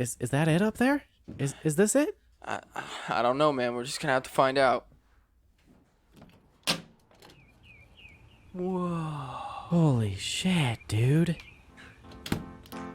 Is that it up there? Is this it? I don't know, man. We're just gonna have to find out. Whoa. Holy shit, dude.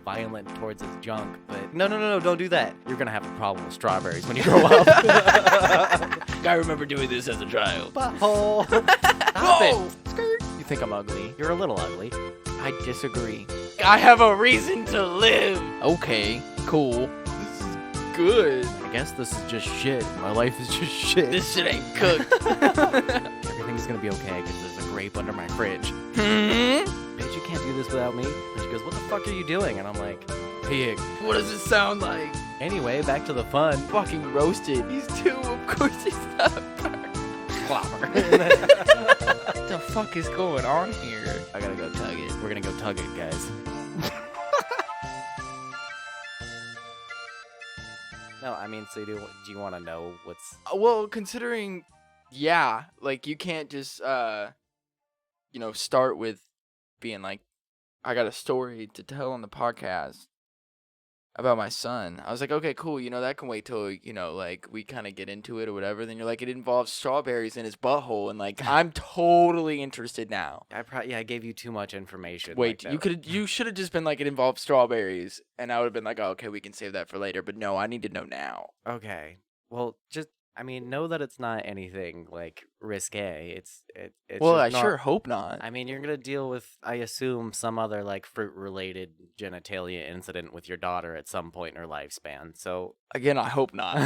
Violent towards his junk, but no, don't do that. You're gonna have a problem with strawberries when you grow up. I remember doing this as a child. Butthole. Stop it. Skirt. You think I'm ugly? You're a little ugly. I disagree. I have a reason to live. Okay, cool. This is good. I guess this is just shit. My life is just shit. This shit ain't cooked. Everything's gonna be okay because there's a grape under my fridge. Bitch, you can't do this without me. And she goes, what the fuck are you doing? And I'm like, pig. What does it sound like? Anyway, back to the fun. Fucking roasted. He's too, of course he's not. Clobber. What the fuck is going on here? I gotta go tug it. We're gonna go tug it, guys. No, I mean, so do you want to know what's... Well, considering, yeah, like, you can't just, start with being like, I got a story to tell on the podcast about my son. I was like, okay, cool, that can wait till, like, we kind of get into it or whatever. Then you're like, it involves strawberries in his butthole, and, like, I'm totally interested now. I gave you too much information. Wait, like you should have just been like, it involves strawberries, and I would have been like, oh, okay, we can save that for later. But no, I need to know now. Okay. Well, know that it's not anything, like, risque. It's well, I just sure hope not. I mean, you're going to deal with, I assume, some other, like, fruit-related genitalia incident with your daughter at some point in her lifespan, so... Again, I hope not.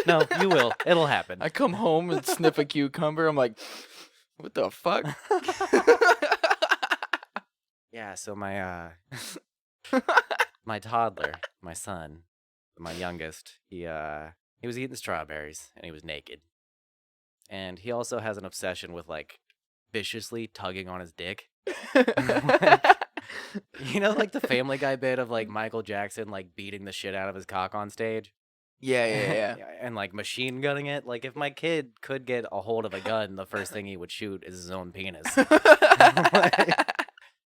No, you will. It'll happen. I come home and sniff a cucumber, I'm like, what the fuck? Yeah, so my, my toddler, my son, my youngest, he was eating strawberries, and he was naked. And he also has an obsession with, like, viciously tugging on his dick. Like the Family Guy bit of, like, Michael Jackson, like, beating the shit out of his cock on stage? Yeah. And, like, machine gunning it? Like, if my kid could get a hold of a gun, the first thing he would shoot is his own penis.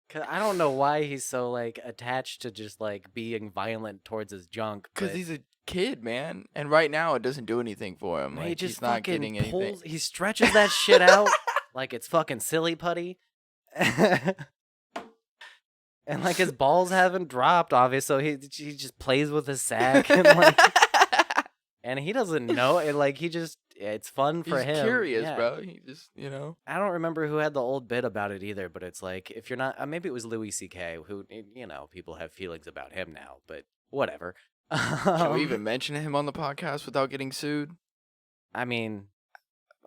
Cause I don't know why he's so, like, attached to just, like, being violent towards his junk. Because he's a kid, man. And right now, it doesn't do anything for him. He Like, just he's not fucking getting anything. he stretches that shit out like it's fucking silly putty. And, like, his balls haven't dropped, obviously, so he just plays with his sack. And, like, and he doesn't know. It, like, it's fun for him. He's curious, yeah. bro. He just, I don't remember who had the old bit about it either, but it's like, if you're not, maybe it was Louis C.K., who, people have feelings about him now, but whatever. Should we even mention him on the podcast without getting sued? I mean,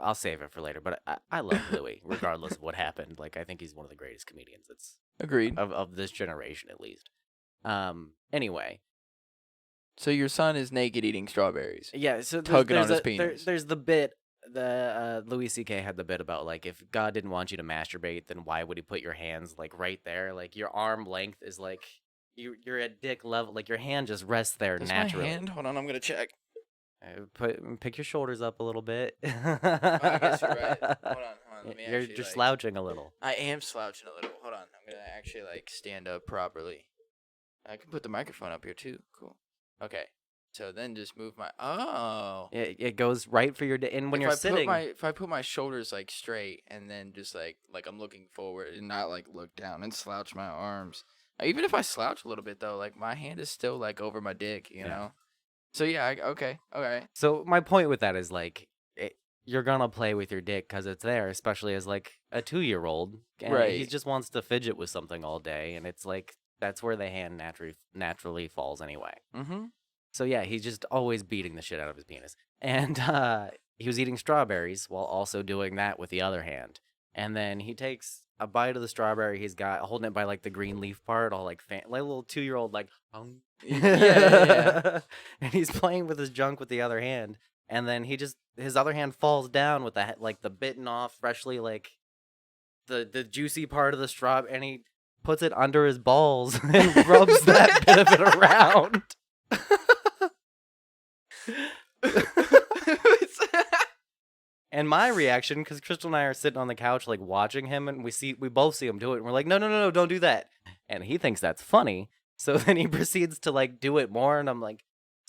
I'll save it for later, but I love Louis, regardless of what happened. Like, I think he's one of the greatest comedians Agreed. of this generation, at least. Anyway. So your son is naked eating strawberries. Yeah, so tugging on his penis. There's the bit, Louis C.K. had the bit about, like, if God didn't want you to masturbate, then why would he put your hands, like, right there? Like, your arm length is, like, you're at dick level. Like, your hand just rests there naturally. My hand? Hold on, I'm going to check. Pick your shoulders up a little bit. I guess you're right. Hold on. Let me you're actually, just slouching a little. I am slouching a little. Hold on. I'm going to actually, like, stand up properly. I can put the microphone up here, too. Cool. Okay. So then just move my... Oh. It goes right for your... And when you're sitting... If I put my shoulders, like, straight and then just, like I'm looking forward and not, like, look down and slouch my arms. Even if I slouch a little bit, though, like, my hand is still, like, over my dick, you know? So, yeah, okay. All right. So my point with that is, like, you're going to play with your dick because it's there, especially as, like, a 2-year-old. Right. He just wants to fidget with something all day, and it's, like, that's where the hand naturally falls anyway. Mm-hmm. So, yeah, he's just always beating the shit out of his penis. And he was eating strawberries while also doing that with the other hand. And then he takes a bite of the strawberry he's got, holding it by, like, the green leaf part, all, like a little 2-year-old, like, Yeah. And he's playing with his junk with the other hand. And then his other hand falls down with the bitten off, freshly, like, the juicy part of the straw, and he puts it under his balls and rubs that bit of it around. And my reaction, because Crystal and I are sitting on the couch, like, watching him, and we both see him do it, and we're like, no, don't do that. And he thinks that's funny, So then he proceeds to like do it more, and I'm like,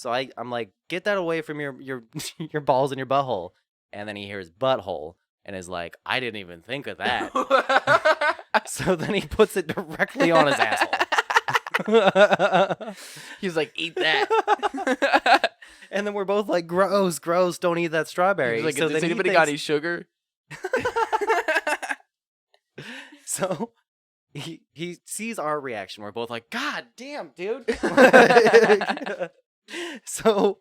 I'm like, get that away from your your balls and your butthole. And then he hears butthole and is like, I didn't even think of that. So then he puts it directly on his asshole. He's like, eat that. And then we're both like, gross, gross, don't eat that strawberry. He's like, So does then he anybody got thinks- any sugar? So he sees our reaction. We're both like, God damn, dude. So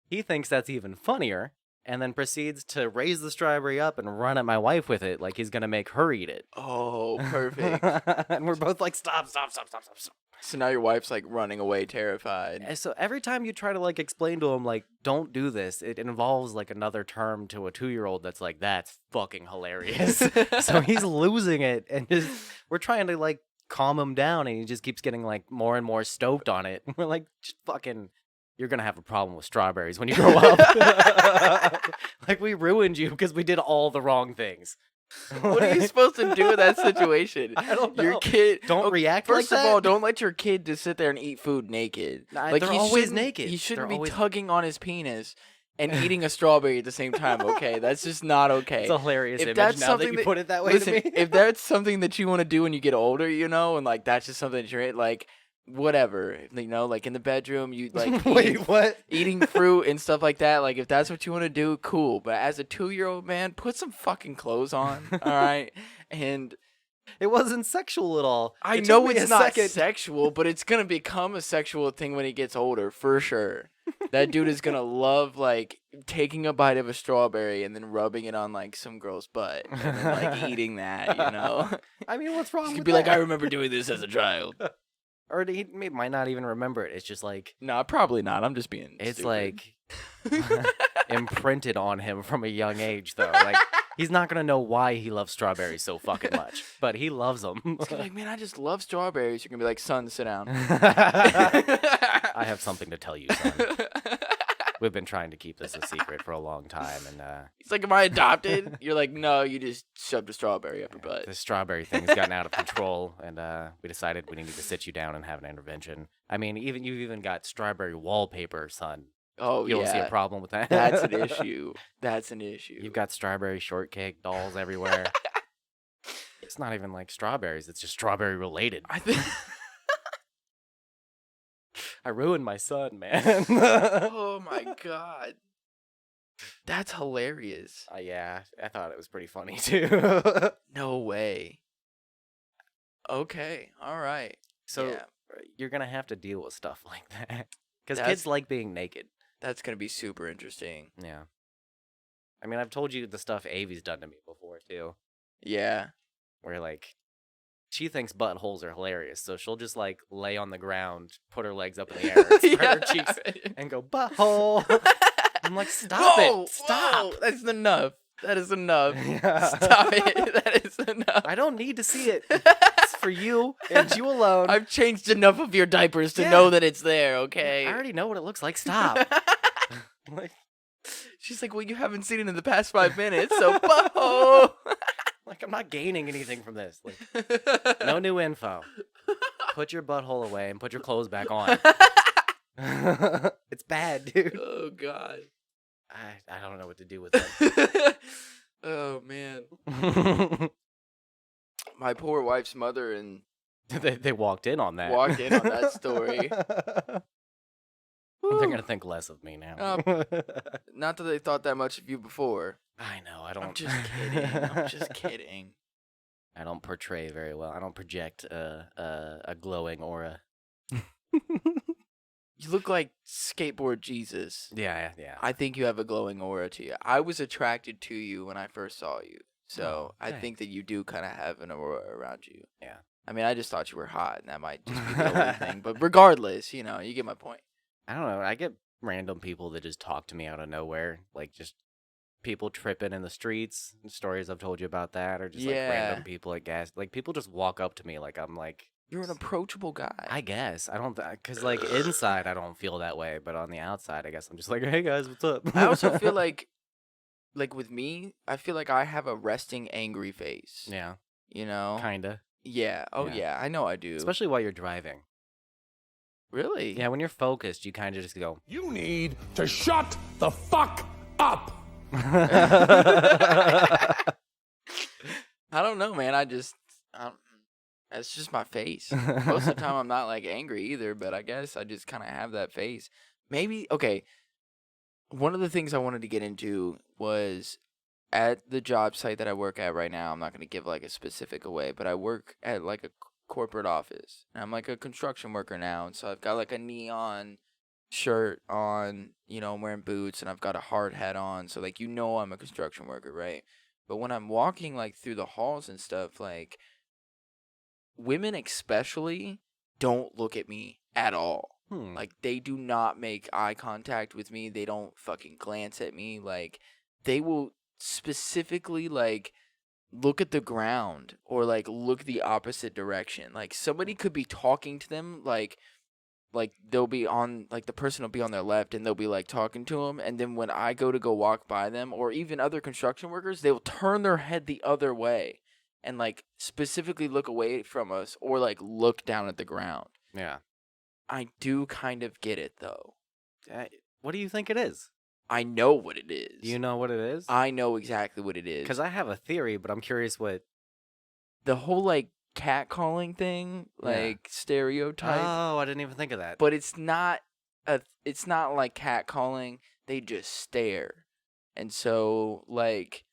he thinks that's even funnier, and then proceeds to raise the strawberry up and run at my wife with it like he's gonna make her eat it. Oh, perfect. And we're both like, stop, stop, stop, stop, stop, stop. So now your wife's like running away terrified. And so every time you try to like explain to him like, don't do this, it involves like another term to a 2-year-old that's like, that's fucking hilarious. So he's losing it, and we're trying to like calm him down, and he just keeps getting like more and more stoked on it. We're like, just fucking, you're gonna have a problem with strawberries when you grow up. Like, we ruined you because we did all the wrong things. What are you supposed to do in that situation? I don't know. Your kid Don't react like First of that. all, don't let your kid just sit there and eat food naked. Nah, Like they're he always shouldn't- naked. He shouldn't They're be always- tugging on his penis and eating a strawberry at the same time. Okay, that's just not okay. It's a hilarious If image that's now something that you that- put it that way Listen, to me. if that's something that you want to do when you get older, you know, and like that's just something that you're like, whatever, you know, like in the bedroom, you like Wait, what? eating fruit and stuff like that. Like if that's what you want to do, cool. But as a 2-year-old man, put some fucking clothes on, all right? And It wasn't sexual at all. I It know took me it's a not second. sexual, but it's gonna become a sexual thing when he gets older, for sure. That dude is gonna love like taking a bite of a strawberry and then rubbing it on like some girl's butt and then like eating that, you know. I mean, what's wrong He's with gonna be like, that? I remember doing this as a child. Or he might not even remember it. It's just like, No, probably not. I'm just being. it's stupid. like imprinted on him from a young age, though. Like, he's not gonna know why he loves strawberries so fucking much, but he loves them. He's gonna be like, man, I just love strawberries. You're gonna be like, son, sit down. I have something to tell you, son. We've been trying to keep this a secret for a long time, and He's like, am I adopted? You're like, no, you just shoved a strawberry up your butt. the strawberry thing's gotten out of control, and we decided we needed to sit you down and have an intervention. I mean, you've even got strawberry wallpaper, son. Oh, You don't see a yeah. problem with that? That's an issue. That's an issue. You've got strawberry shortcake dolls everywhere. It's not even like strawberries. It's just strawberry related. I think. I ruined my son, man. Oh my god. That's hilarious. Yeah, I thought it was pretty funny too. No way. Okay. All right. So Yeah. you're gonna have to deal with stuff like that because That's- kids like being naked. That's gonna be super interesting. Yeah. I mean, I've told you the stuff Avi's done to me before too, Yeah. where like she thinks buttholes are hilarious, so she'll just like lay on the ground, put her legs up in the air, and spread her cheeks, and go butthole. I'm like, stop Whoa, it, stop. whoa, that's enough. That is enough. Yeah. Stop it. That is enough. I don't need to see it. It's for you and you alone. I've changed enough of your diapers to Yeah. know that it's there, okay? I already know what it looks like. Stop. Like, She's like, well, you haven't seen it in the past 5 minutes, so butthole. like, I'm not gaining anything from this. Like, no new info. Put your butthole away and put your clothes back on. It's bad, dude. Oh, God. I don't know what to do with it. Oh, man. My poor wife's mother and They walked in on that. Walked in on that story. They're gonna think less of me now. not that they thought that much of you before. I know. I I'm don't. just kidding. I'm just kidding. I don't portray very well. I don't project a glowing aura. You look like skateboard Jesus. Yeah. I think you have a glowing aura to you. I was attracted to you when I first saw you. So Oh, I thanks. think that you do kind of have an aura around you. Yeah. I mean, I just thought you were hot, and that might just be the only thing. But regardless, you know, you get my point. I don't know. I get random people that just talk to me out of nowhere, like just people tripping in the streets. Stories I've told you about that, or just like Yeah. random people at gas. Like people just walk up to me like I'm like. You're an approachable guy. I guess I don't, cause like inside I don't feel that way, but on the outside I guess I'm just like, hey guys, what's up? I also feel like with me, I feel like I have a resting angry face. yeah, You know? kinda. Yeah. Oh Yeah. yeah. I know I do. Especially while you're driving. Really? Yeah, when you're focused, you kind of just go. You need to shut the fuck up. I don't know, man. That's just my face. Most of the time, I'm not like angry either, but I guess I just kind of have that face. Maybe, okay. One of the things I wanted to get into was at the job site that I work at right now. I'm not going to give like a specific away, but I work at like a corporate office. And I'm like a construction worker now. And so I've got like a neon shirt on, I'm wearing boots and I've got a hard hat on. So like, I'm a construction worker, right? But when I'm walking like through the halls and stuff, like women especially don't look at me at all. Like, they do not make eye contact with me. They don't fucking glance at me. Like, they will specifically, like, look at the ground or, like, look the opposite direction. Like, somebody could be talking to them, like they'll be on, like, the person will be on their left and they'll be, like, talking to them. And then when I go walk by them, or even other construction workers, they'll turn their head the other way and, like, specifically look away from us or, like, look down at the ground. Yeah. I do kind of get it, though. What do you think it is? I know what it is. Do you know what it is? I know exactly what it is. Because I have a theory, but I'm curious what... The whole, like, catcalling thing, like, stereotype. Oh, I didn't even think of that. But it's not like catcalling. They just stare. And so, like...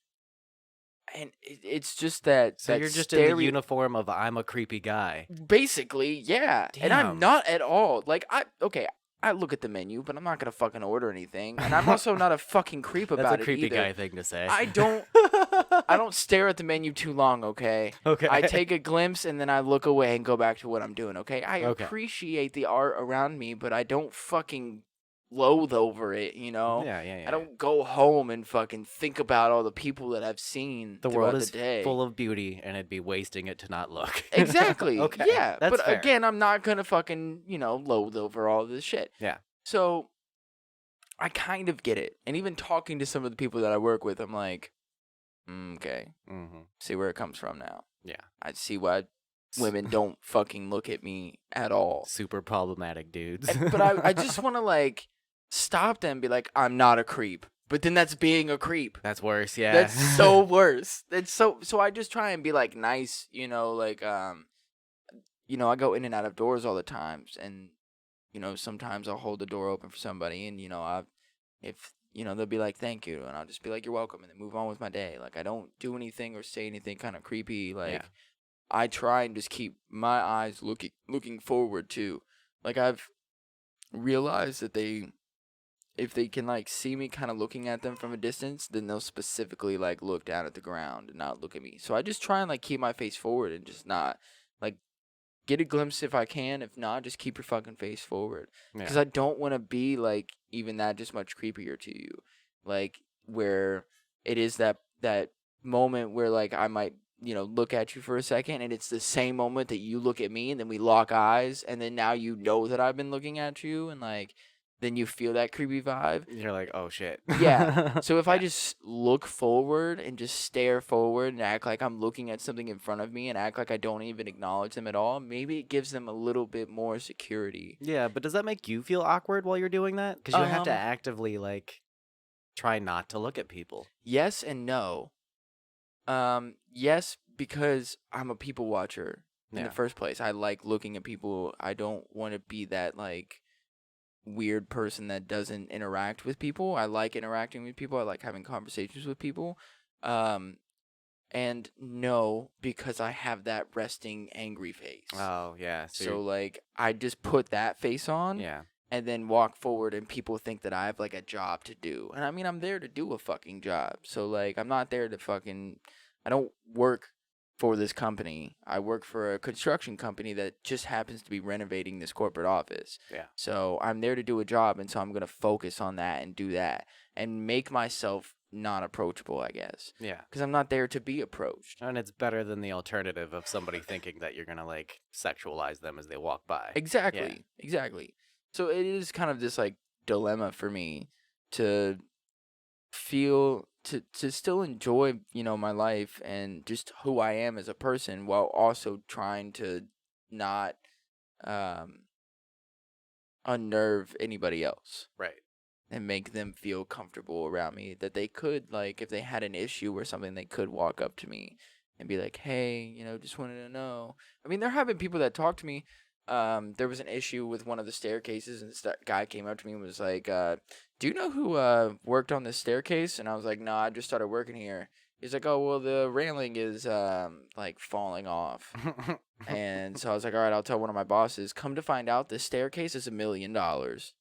And it's just that. So you're just in the uniform of I'm a creepy guy. Basically, yeah. Damn. And I'm not at all. Like, I look at the menu, but I'm not gonna fucking order anything. And I'm also not a fucking creep about it. That's a creepy either. guy thing to say. I don't stare at the menu too long, okay? Okay. I take a glimpse and then I look away and go back to what I'm doing, okay? I appreciate the art around me, but I don't fucking loathe over it, Yeah. I don't go home and fucking think about all the people that I've seen The throughout world is the day. full of beauty, and it'd be wasting it to not look. Exactly. Okay. Yeah. That's but fair. again, I'm not gonna fucking, loathe over all this shit. Yeah. So I kind of get it. And even talking to some of the people that I work with, I'm like, okay. Mm-hmm. See where it comes from now. Yeah. I see why women don't fucking look at me at all. Super problematic dudes. But I just want to, like, stop them and be like, I'm not a creep. But then that's being a creep. That's worse, yeah. That's so worse. That's so I just try and be, like, nice, like, I go in and out of doors all the times. And, sometimes I'll hold the door open for somebody. And, if they'll be like, thank you. And I'll just be like, you're welcome. And then move on with my day. Like, I don't do anything or say anything kind of creepy. Like, I try and just keep my eyes looking forward too. Like, I've realized that if they can, like, see me kind of looking at them from a distance, then they'll specifically, like, look down at the ground and not look at me. So I just try and, like, keep my face forward and just not, like, get a glimpse if I can. If not, just keep your fucking face forward. Because I don't want to be, like, even that just much creepier to you. Like, where it is that moment where, like, I might, look at you for a second, and it's the same moment that you look at me, and then we lock eyes, and then now that I've been looking at you, and, like, then you feel that creepy vibe. You're like, oh shit. Yeah. So if I just look forward and just stare forward and act like I'm looking at something in front of me and act like I don't even acknowledge them at all, maybe it gives them a little bit more security. Yeah, but does that make you feel awkward while you're doing that? Because you have to actively, like, try not to look at people. Yes and no. Yes, because I'm a people watcher in the first place. I like looking at people. I don't want to be that, like, weird person that doesn't interact with people. I like interacting with people. I like having conversations with people. And no, because I have that resting angry face. Oh, yeah. So like, I just put that face on. Yeah. And then walk forward, and people think that I have, like, a job to do. And I mean, I'm there to do a fucking job. So, like, I'm not there to fucking... I don't work for this company. I work for a construction company that just happens to be renovating this corporate office. Yeah. So I'm there to do a job, and so I'm going to focus on that and do that and make myself not approachable, I guess. Yeah. Because I'm not there to be approached. And it's better than the alternative of somebody thinking that you're going to, like, sexualize them as they walk by. Exactly. Yeah. Exactly. So it is kind of this, like, dilemma for me to feel... To still enjoy, my life and just who I am as a person, while also trying to not unnerve anybody else Right. and make them feel comfortable around me, that they could, like, if they had an issue or something, they could walk up to me and be like, hey, just wanted to know. I mean, there have been people that talk to me. There was an issue with one of the staircases, and this guy came up to me and was like, do you know who worked on this staircase? And I was like, no, I just started working here. He's like, oh, well, the railing is like falling off. And so I was like, all right, I'll tell one of my bosses. Come to find out, this staircase is $1 million.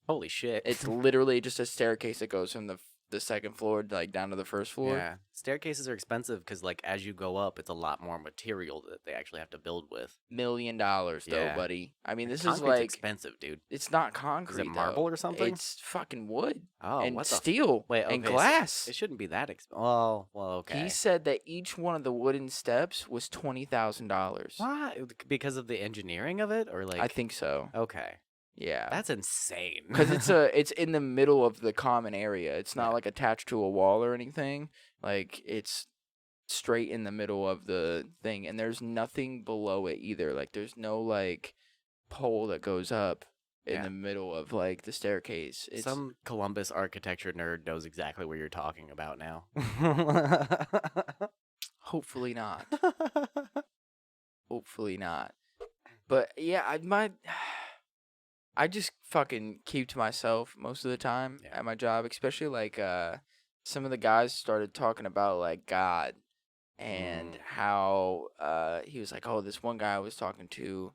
Holy shit. It's literally just a staircase that goes from the second floor like down to the first floor. Yeah. Staircases are expensive because, like, as you go up, it's a lot more material that they actually have to build with. $1 million though, Yeah. buddy. I mean, this is Concrete's like expensive, dude. it's not concrete. Is it marble though. or something? It's fucking wood Oh, and what the? steel Wait, and okay, so glass. It shouldn't be that expensive. Well, okay. He said that each one of the wooden steps was $20,000. Why? Because of the engineering of it, or like? I think so. Okay, Yeah. that's insane. Because it's in the middle of the common area. It's not Yeah. like attached to a wall or anything. Like it's straight in the middle of the thing, and there's nothing below it either. Like there's no like pole that goes up in Yeah. the middle of like the staircase. It's Some Columbus architecture nerd knows exactly what you're talking about now. hopefully not. Hopefully not. But yeah, I just fucking keep to myself most of the time Yeah. at my job, especially like some of the guys started talking about like God and how he was like, oh, this one guy I was talking to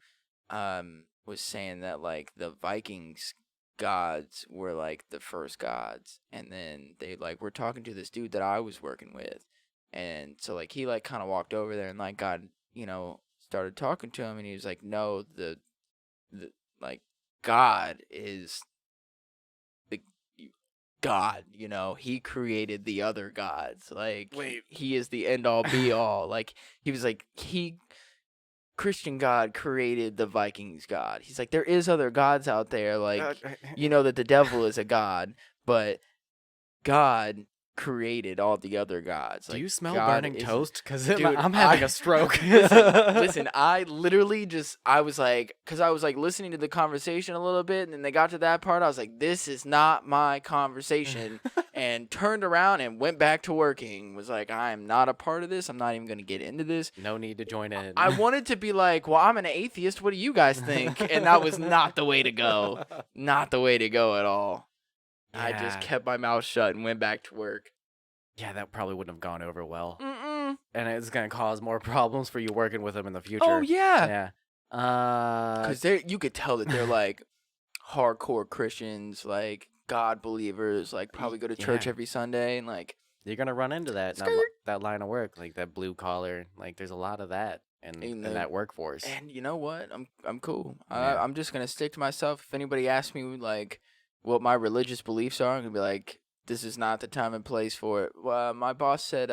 was saying that like the Vikings gods were like the first gods, and then they like were talking to this dude that I was working with, and so like he like kind of walked over there and like God started talking to him, and he was like, no, the like God is the God, he created the other gods. Like, Wait. he is the end all be all. Like, he was like, Christian God created the Vikings God. He's like, there is other gods out there. Like, you know that the devil is a god, but God created all the other gods. Do Like, you smell God burning is- toast? Because Dude, I'm having I- a stroke. listen, I literally I was like, because I was like listening to the conversation a little bit, and then they got to that part, I was like, this is not my conversation, and turned around and went back to working. Was like, I am not a part of this. I'm not even going to get into this. No need to join in. I wanted to be like, well, I'm an atheist. What do you guys think? And that was not the way to go. Not the way to go at all. I just Yeah. kept my mouth shut and went back to work. Yeah, that probably wouldn't have gone over well. Mm-mm. And it's going to cause more problems for you working with them in the future. Oh, yeah. Yeah. Because you could tell that they're like hardcore Christians, like God believers, like probably go to church Yeah. every Sunday, and like You're going to run into that Skirt. that line of work, like that blue collar. Like, there's a lot of that in In the- that workforce. and you know what? I'm cool. Yeah. I'm just gonna stick to myself. If anybody asks me like what my religious beliefs are, I'm gonna be like, this is not the time and place for it. Well, my boss said,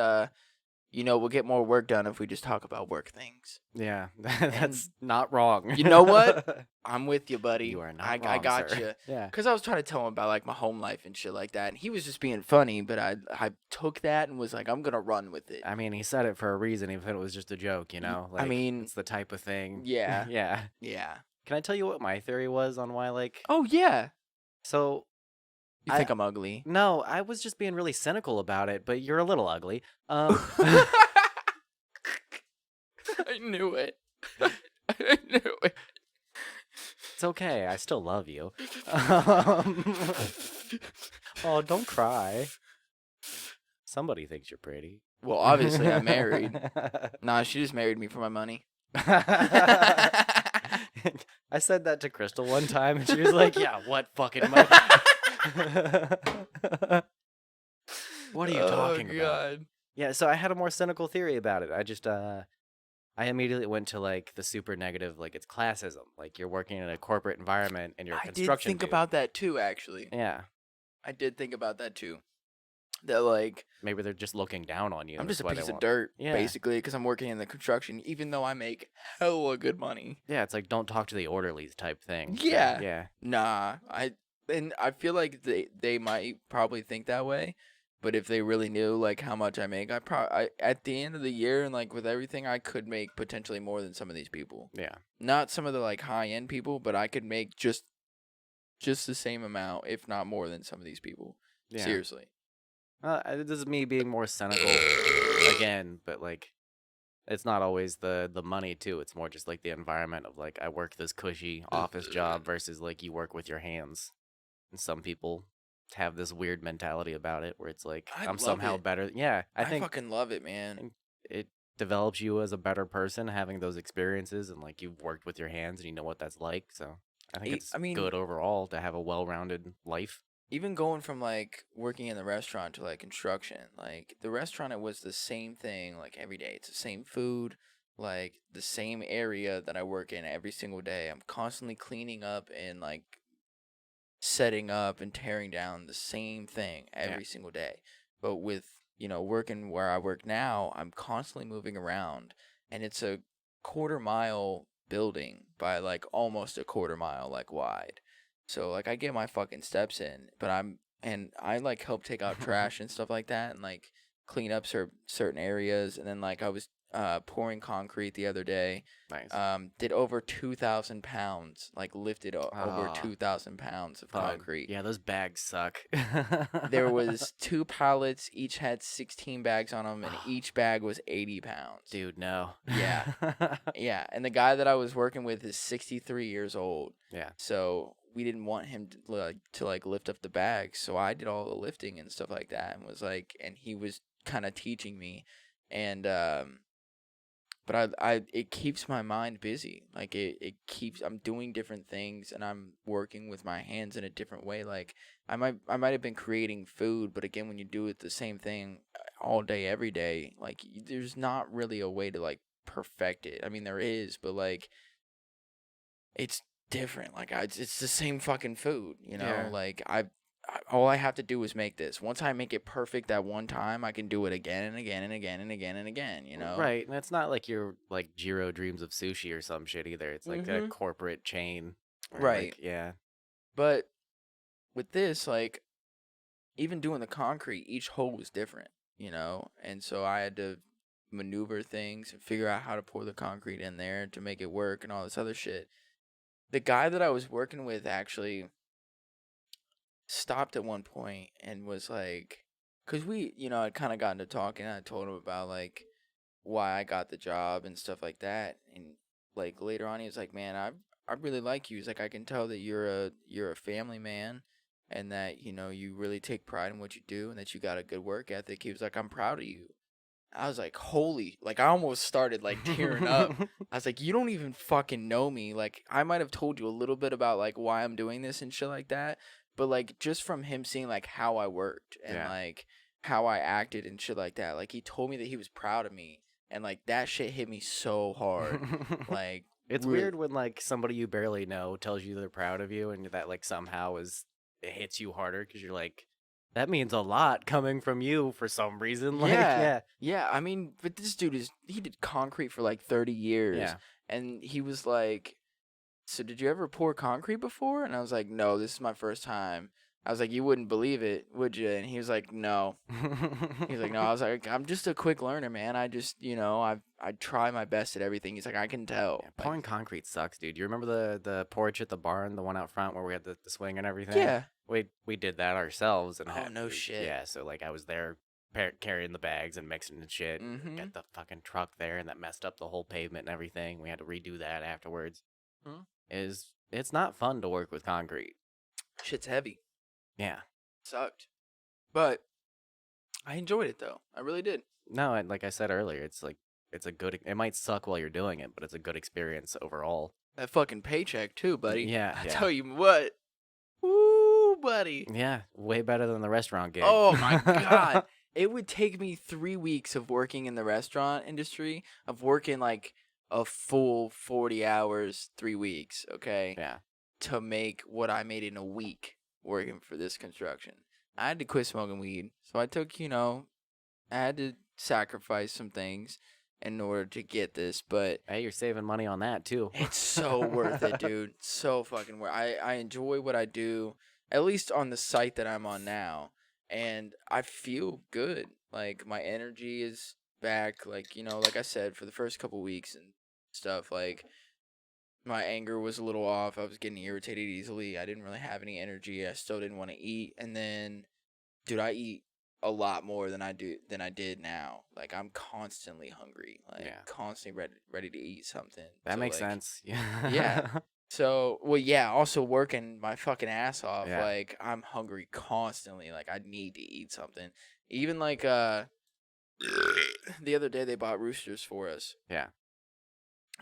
we'll get more work done if we just talk about work things. Yeah, that's not wrong. You know what? I'm with you, buddy. You are not I wrong, got sir. you. Yeah. Because I was trying to tell him about like my home life and shit like that, and he was just being funny. But I took that and was like, I'm gonna run with it. I mean, he said it for a reason, even if it was just a joke, you know? I mean, it's the type of thing. yeah. Yeah. Yeah. Can I tell you what my theory was on why, like, Oh yeah. so, You think I'm ugly? no, I was just being really cynical about it, but you're a little ugly. I knew it. I knew it. It's okay. I still love you. Oh, don't cry. Somebody thinks you're pretty. Well, obviously I'm married. Nah, she just married me for my money. I said that to Crystal one time, and she was like, "Yeah, what fucking money? What are you talking about?" God. Yeah, so I had a more cynical theory about it. I just, I immediately went to like the super negative, like it's classism. Like you're working in a corporate environment and you're a I did construction think dude. about that too, actually. Yeah, I did think about that too. That like maybe they're just looking down on you. I'm that's just a why they piece of won't- dirt, Yeah. basically, because I'm working in the construction, even though I make hella good money. Yeah, it's like don't talk to the orderlies type thing. So, Yeah. yeah. Nah, I feel like they might probably think that way, but if they really knew like how much I make, I at the end of the year and like with everything, I could make potentially more than some of these people. Yeah. Not some of the like high end people, but I could make just just the same amount, if not more, than some of these people. Yeah. Seriously. This is me being more cynical again, but like it's not always the money too. It's more just like the environment of like I work this cushy office job versus like you work with your hands. And some people have this weird mentality about it where it's like I I'm love somehow it. better. Yeah, I I think fucking love it, man. it develops you as a better person having those experiences and like you've worked with your hands and you know what that's like. So I think it's I mean, good overall to have a well-rounded life. even going from like working in the restaurant to like construction, like the restaurant, it was the same thing like every day. It's the same food, like the same area that I work in every single day. I'm constantly cleaning up and like setting up and tearing down the same thing every single day. But with, working where I work now, I'm constantly moving around, and it's a quarter mile building by like almost a quarter mile like wide. So like I get my fucking steps in, but I like help take out trash and stuff like that, and like clean up certain areas. And then like I was pouring concrete the other day. Nice. Did over 2,000 pounds, like lifted over Ah, 2,000 pounds of fun. concrete. Yeah, those bags suck. There was 2 pallets, each had 16 bags on them, and each bag was 80 pounds. Dude, no. Yeah. Yeah, and the guy that I was working with is 63 years old. Yeah. So we didn't want him to lift up the bags, so I did all the lifting and stuff like that, and was like, and he was kind of teaching me, and but it keeps my mind busy. Like it keeps, I'm doing different things, and I'm working with my hands in a different way. Like I might have been creating food, but again, when you do it the same thing all day every day, like there's not really a way to like perfect it. I mean, there is, but like it's different. Like it's the same fucking food, Yeah. Like all I have to do is make this. Once I make it perfect that one time, I can do it again and again and again and again and again. Right, and it's not like you're like Jiro Dreams of Sushi or some shit either. It's like a Mhm. corporate chain. Where, Right. Like, yeah. But with this, like even doing the concrete, each hole was different, and so I had to maneuver things and figure out how to pour the concrete in there to make it work and all this other shit. The guy that I was working with actually stopped at one point and was like, because we, I kind of got into talking. And I told him about like why I got the job and stuff like that. And like later on, he was like, "Man, I really like you." He's like, "I can tell that you're a family man, and that you really take pride in what you do, and that you got a good work ethic." He was like, "I'm proud of you." I was like, "Holy!" Like I almost started like tearing up. I was like, "You don't even fucking know me." Like I might have told you a little bit about like why I'm doing this and shit like that, but like just from him seeing like how I worked and Yeah. like how I acted and shit like that, like he told me that he was proud of me, and like that shit hit me so hard. Like It's really- weird when like somebody you barely know tells you they're proud of you and that like somehow it hits you harder because you're like, that means a lot coming from you for some reason. Like, Yeah, yeah. I mean, but this dude he did concrete for like 30 years, Yeah. and he was like, "So did you ever pour concrete before?" And I was like, "No, this is my first time." I was like, "You wouldn't believe it, would you?" And he was like, "No." He's like, "No." I was like, "I'm just a quick learner, man. I just, I try my best at everything." He's like, "I can tell." Yeah, pouring concrete sucks, dude. You remember the porch at the barn, the one out front where we had the swing and everything? Yeah. We did that ourselves and Oh, no shit. Yeah, so like I was there carrying the bags and mixing and shit. Mhm. Got the fucking truck there and that messed up the whole pavement and everything. We had to redo that afterwards. Hmm. It's not fun to work with concrete. Shit's heavy. Yeah. Sucked. But I enjoyed it though. I really did. No, and like I said earlier, it's like it's a good. It might suck while you're doing it, but it's a good experience overall. That fucking paycheck too, buddy. Yeah, I yeah. tell you what. Woo, buddy. Yeah, way better than the restaurant gig. Oh my god. It would take me 3 weeks of working in the restaurant industry, of working like a full 40 hours, 3 weeks, okay? Yeah. To make what I made in a week working for this construction. I had to quit smoking weed. So I took, I had to sacrifice some things in order to get this, but Hey, you're saving money on that too. it's so worth it, dude. So fucking worth. I enjoy what I do, at least on the site that I'm on now, and I feel good. Like my energy is back. Like like I said, for the first couple weeks and stuff. Like My anger was a little off. I was getting irritated easily. I didn't really have any energy. I still didn't want to eat. And then, dude, I eat a lot more than I did now. Like I'm constantly hungry. Like Yeah. constantly ready to eat something. That So, makes like, sense. Yeah. Yeah. So, well, yeah, also working my fucking ass off. Yeah. Like, I'm hungry constantly. Like, I need to eat something. Even, like, the other day they bought roosters for us. Yeah.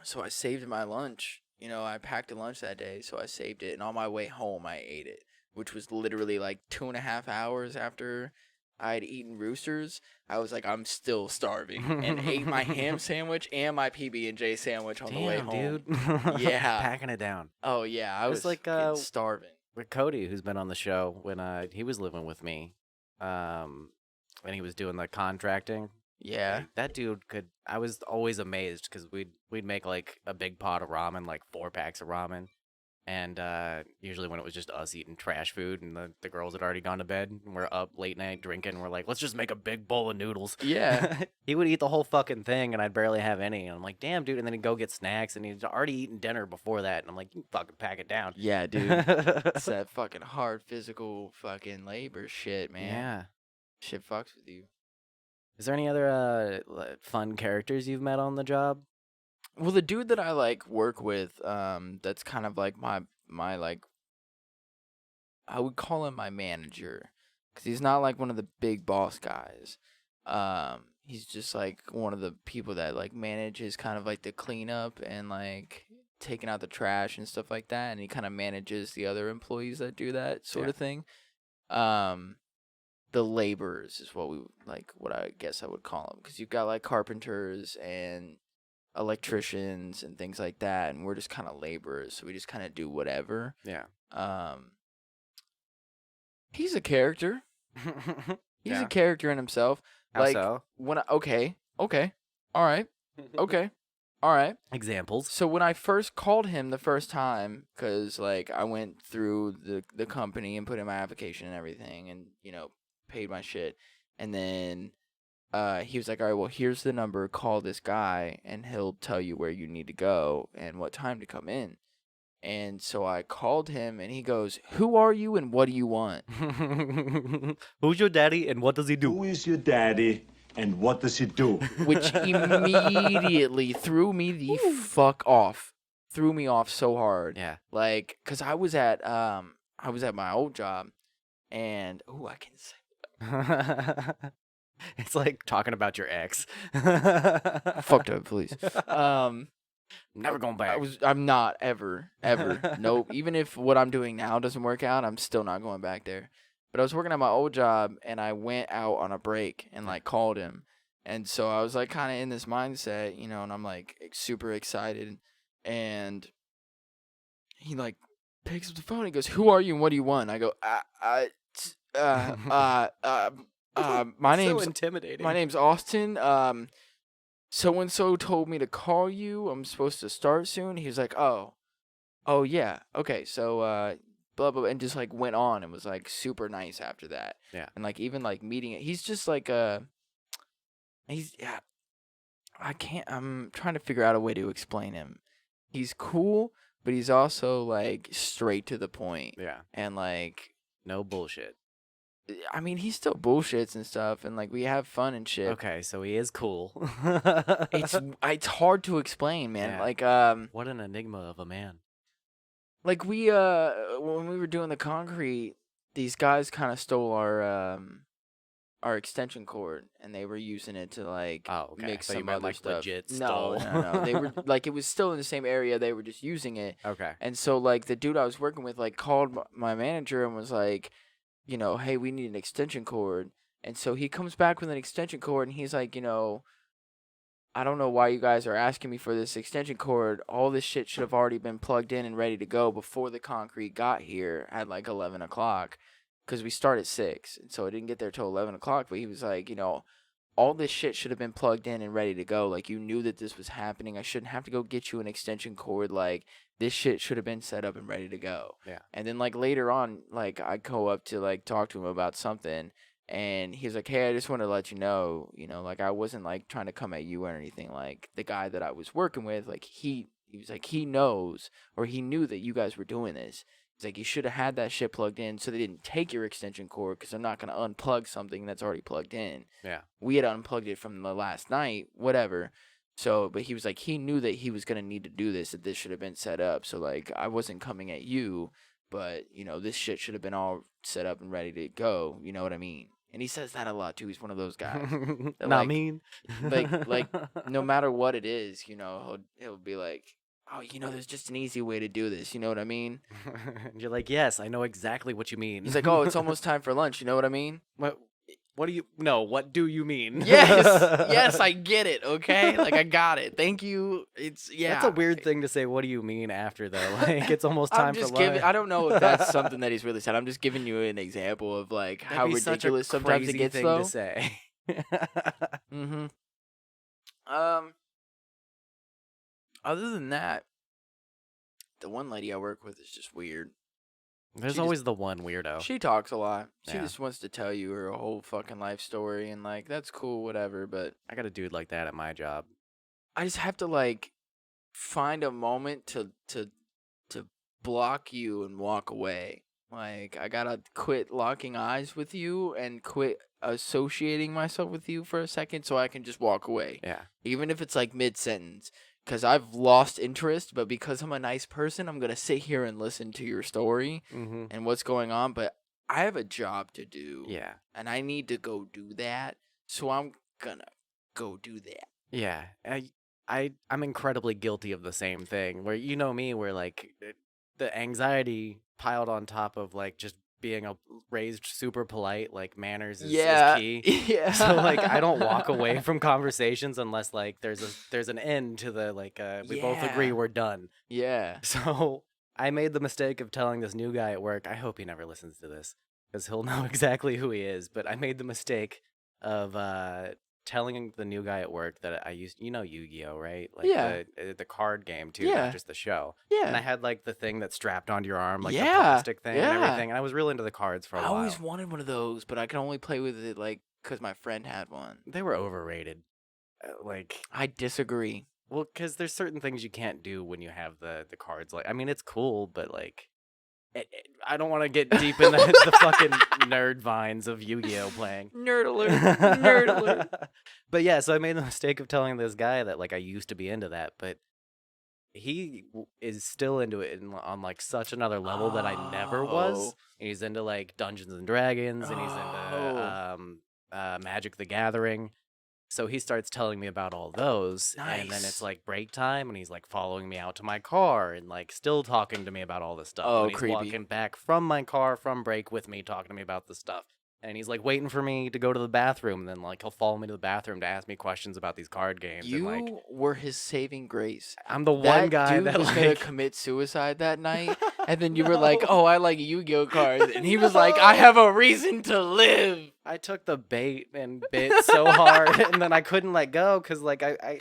So I saved my lunch. You know, I packed a lunch that day, so I saved it. And on my way home, I ate it, which was literally like 2.5 hours after I'd eaten roosters. I was like, I'm still starving, and ate my ham sandwich and my PB&J sandwich on the way Damn, home. dude. Yeah. Packing it down. Oh yeah, I It's was like, like starving. With Cody, who's been on the show when he was living with me, when he was doing the contracting. Yeah. Like, that dude could. I was always amazed because we'd make like a big pot of ramen, like 4 packs of ramen, and usually when it was just us eating trash food and the girls had already gone to bed and we're up late night drinking, and we're like, let's just make a big bowl of noodles. Yeah. He would eat the whole fucking thing and I'd barely have any, and I'm like, damn, dude. And then he'd go get snacks and he'd already eaten dinner before that, and I'm like, you fucking pack it down. Yeah, dude. It's that fucking hard physical fucking labor shit, man. Yeah. Shit fucks with you. Is there any other fun characters you've met on the job? Well, the dude that I like work with, that's kind of like my like, I would call him my manager, because he's not like one of the big boss guys. He's just like one of the people that like manages kind of like the cleanup and like taking out the trash and stuff like that, and he kind of manages the other employees that do that sort of thing. The laborers is what what I guess I would call them, because you've got like carpenters and electricians and things like that, and we're just kind of laborers, so we just kind of do whatever. Yeah. He's a character. He's Yeah. a character in himself. How Like so? when okay, all right, okay, all right. Examples. So when I first called him the first time, because like I went through the company and put in my application and everything, and paid my shit, and then he was like, all right, well, here's the number, call this guy and he'll tell you where you need to go and what time to come in. And so I called him and he goes, who are you and what do you want? Who's your daddy and what does he do? Who is your daddy and what does he do? Which immediately threw me the fuck off. Threw me off so hard. Yeah. Like, cause I was at my old job, and I can say It's like talking about your ex. fucked up, please. Never going back. I'm not ever. Nope. Even if what I'm doing now doesn't work out, I'm still not going back there. But I was working at my old job, and I went out on a break and like called him, and so I was like kind of in this mindset, and I'm like super excited, and he like picks up the phone. He goes, "Who are you and what do you want?" I go, my name's so intimidating. My name's Austin. So and so told me to call you. I'm supposed to start soon. He was like, oh yeah, okay. So blah blah, and just like went on and was like super nice after that. Yeah. And like even like meeting it, he's just like I'm trying to figure out a way to explain him. He's cool, but he's also like straight to the point. Yeah. And like, No bullshit. I mean, he still bullshits and stuff, and like we have fun and shit. Okay, so he is cool. It's hard to explain, man. Yeah. Like What an enigma of a man. like we when we were doing the concrete, these guys kind of stole our extension cord, and they were using it to like Oh, okay. mix So you some meant, other like, stuff. legit No, stole. no. They were like, it was still in the same area. They were just using it. Okay. And so like the dude I was working with like called my manager and was like, hey, we need an extension cord. And so he comes back with an extension cord, and he's like, I don't know why you guys are asking me for this extension cord. All this shit should have already been plugged in and ready to go before the concrete got here at like 11 o'clock, because we start at 6. And so it didn't get there till 11 o'clock. But he was like, all this shit should have been plugged in and ready to go. Like, you knew that this was happening. I shouldn't have to go get you an extension cord. Like, this shit should have been set up and ready to go. Yeah. And then like later on, like I go up to like talk to him about something, and he's like, hey, I just want to let you know, like I wasn't like trying to come at you or anything. Like the guy that I was working with, like he he was like, he knows, or he knew that you guys were doing this. He's like, you should have had that shit plugged in so they didn't take your extension cord, because I'm not going to unplug something that's already plugged in. Yeah. We had unplugged it from the last night, whatever. So, but he was like, he knew that he was going to need to do this, that this should have been set up. So, like, I wasn't coming at you, but, you know, this shit should have been all set up and ready to go. You know what I mean? And he says that a lot, too. He's one of those guys. that, Not like, mean. like no matter what it is, you know, he'll be like, oh, you know, there's just an easy way to do this. You know what I mean? And you're like, yes, I know exactly what you mean. He's like, oh, it's almost time for lunch. You know what I mean? What do you? No, what do you mean? Yes, I get it. Okay, like I got it. Thank you. It's That's a weird thing to say. What do you mean after though? Like it's almost time I'm just for giving. lunch. I don't know if that's something that he's really said. I'm just giving you an example of like That'd how be such a ridiculous sometimes it crazy gets thing though. to say. Mm-hmm. Other than that, the one lady I work with is just weird. There's She always the one weirdo. She talks a lot. She Yeah. just wants to tell you her whole fucking life story, and like that's cool, whatever. But I got a dude like that at my job. I just have to like find a moment to block you and walk away. Like I gotta quit locking eyes with you and quit associating myself with you for a second, so I can just walk away, Yeah. even if it's like mid sentence. Because I've lost interest, but because I'm a nice person, I'm gonna sit here and listen to your story Mm-hmm. and what's going on. But I have a job to do. Yeah. And I need to go do that. So I'm gonna go do that. Yeah. I'm incredibly guilty of the same thing. Where you know me, where like the anxiety piled on top of like just being raised super polite, like manners is key. Yeah. So like I don't walk away from conversations unless like there's an end to the like we both agree Yeah. we're done. Yeah. So I made the mistake of telling this new guy at work. I hope he never listens to this because he'll know exactly who he is. But I made the mistake of telling the new guy at work that I used, you know, Yu-Gi-Oh, right? Like Yeah. the card game too, Yeah. not just the show. Yeah. And I had like the thing that's strapped onto your arm, like the Yeah. plastic thing and Yeah. everything. And I was real into the cards for a I while. always wanted one of those, but I can only play with it like because my friend had one. They were overrated. Like, I disagree. well, because there's certain things you can't do when you have the cards. Like, I mean, it's cool, but like, I don't want to get deep in the fucking nerd vines of Yu-Gi-Oh playing. Nerd alert. Nerd alert. But yeah, so I made the mistake of telling this guy that like I used to be into that, but he is still into it on like such another level that I never was. Oh. And he's into like Dungeons and Dragons, and he's Oh. into Magic the Gathering. So he starts telling me about all those, and then Nice. it's like break time, and he's like following me out to my car, and like still talking to me about all this stuff. Oh, and he's creepy. walking back from my car from break with me, talking to me about the stuff. And he's like waiting for me to go to the bathroom, and then like he'll follow me to the bathroom to ask me questions about these card games. You and like were his saving grace. I'm the one That guy dude that was like gonna commit suicide that night, and then you were like, "Oh, I like Yu-Gi-Oh cards," and he was like, "I have a reason to live." I took the bait and bit so hard, and then I couldn't let go because like I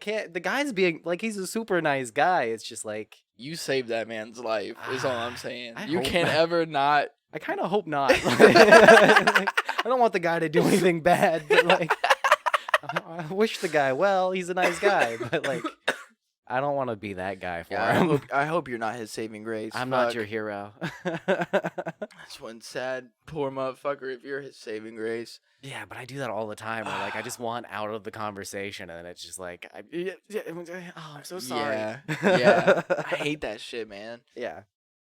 can't. The guy's being like he's a super nice guy. It's just like You saved that man's life. Is all I'm saying. I You hope can't not. ever not. I kind of hope not. Like, I don't want the guy to do anything bad, but like I wish the guy well. He's a nice guy, but like I don't want to be that guy for Yeah, him. I hope you're not his saving grace. I'm not Fuck. your hero. That's one sad poor motherfucker if you're his saving grace. Yeah, but I do that all the time. Where like I just want out of the conversation, and it's just like, oh, I'm so sorry. Yeah, yeah. I hate that shit, man. Yeah.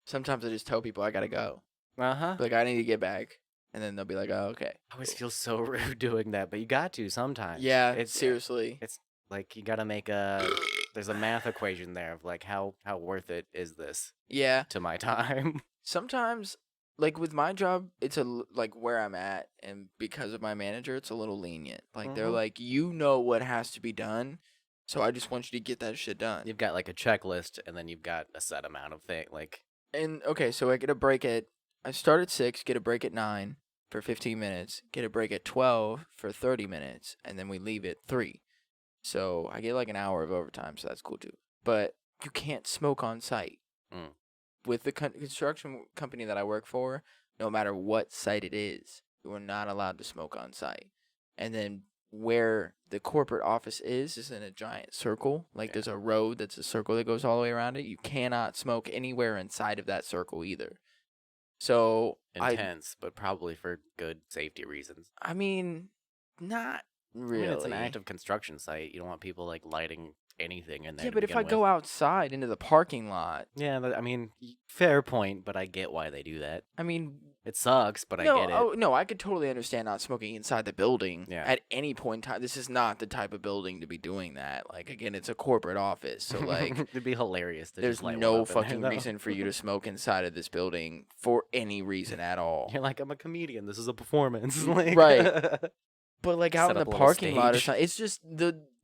Sometimes I just tell people I gotta go. Uh-huh. Like I need to get back, and then they'll be like, "Oh, okay." I always feel so rude doing that, but you got to sometimes. Yeah, it's seriously. It's like you got to make there's a math equation there of like how worth it is this Yeah. to my time. Sometimes, like with my job, it's like where I'm at, and because of my manager, it's a little lenient. Like they're Mhm. like, you know what has to be done, so I just want you to get that shit done. You've got like a checklist, and then you've got a set amount of thing. Like, And okay, so I get a break I start at 6, get a break at 9 for 15 minutes, get a break at 12 for 30 minutes, and then we leave at 3. So I get like an hour of overtime, so that's cool too. But you can't smoke on site. Mm. With the construction company that I work for, no matter what site it is, you are not allowed to smoke on site. And then where the corporate office is in a giant circle. Like there's a road that's a circle that goes all the way around it. You cannot smoke anywhere inside of that circle either. So Intense, but probably for good safety reasons. I mean, not really. I mean, it's an active construction site. You don't want people like lighting anything in there. Yeah, to but if I begin go with. outside into the parking lot, Yeah, I mean, fair point, but I get why they do that. I mean, It sucks, but no, I get it. oh no, I could totally understand not smoking inside the building Yeah. at any point in time. This is not the type of building to be doing that. Like again, it's a corporate office, so like It'd be hilarious to there's just light no one up in there, fucking though. reason for you to smoke inside of this building for any reason at all. You're like, I'm a comedian. This is a performance. Like, Right. But like out Set in up the a little parking lot or stage. something, it's just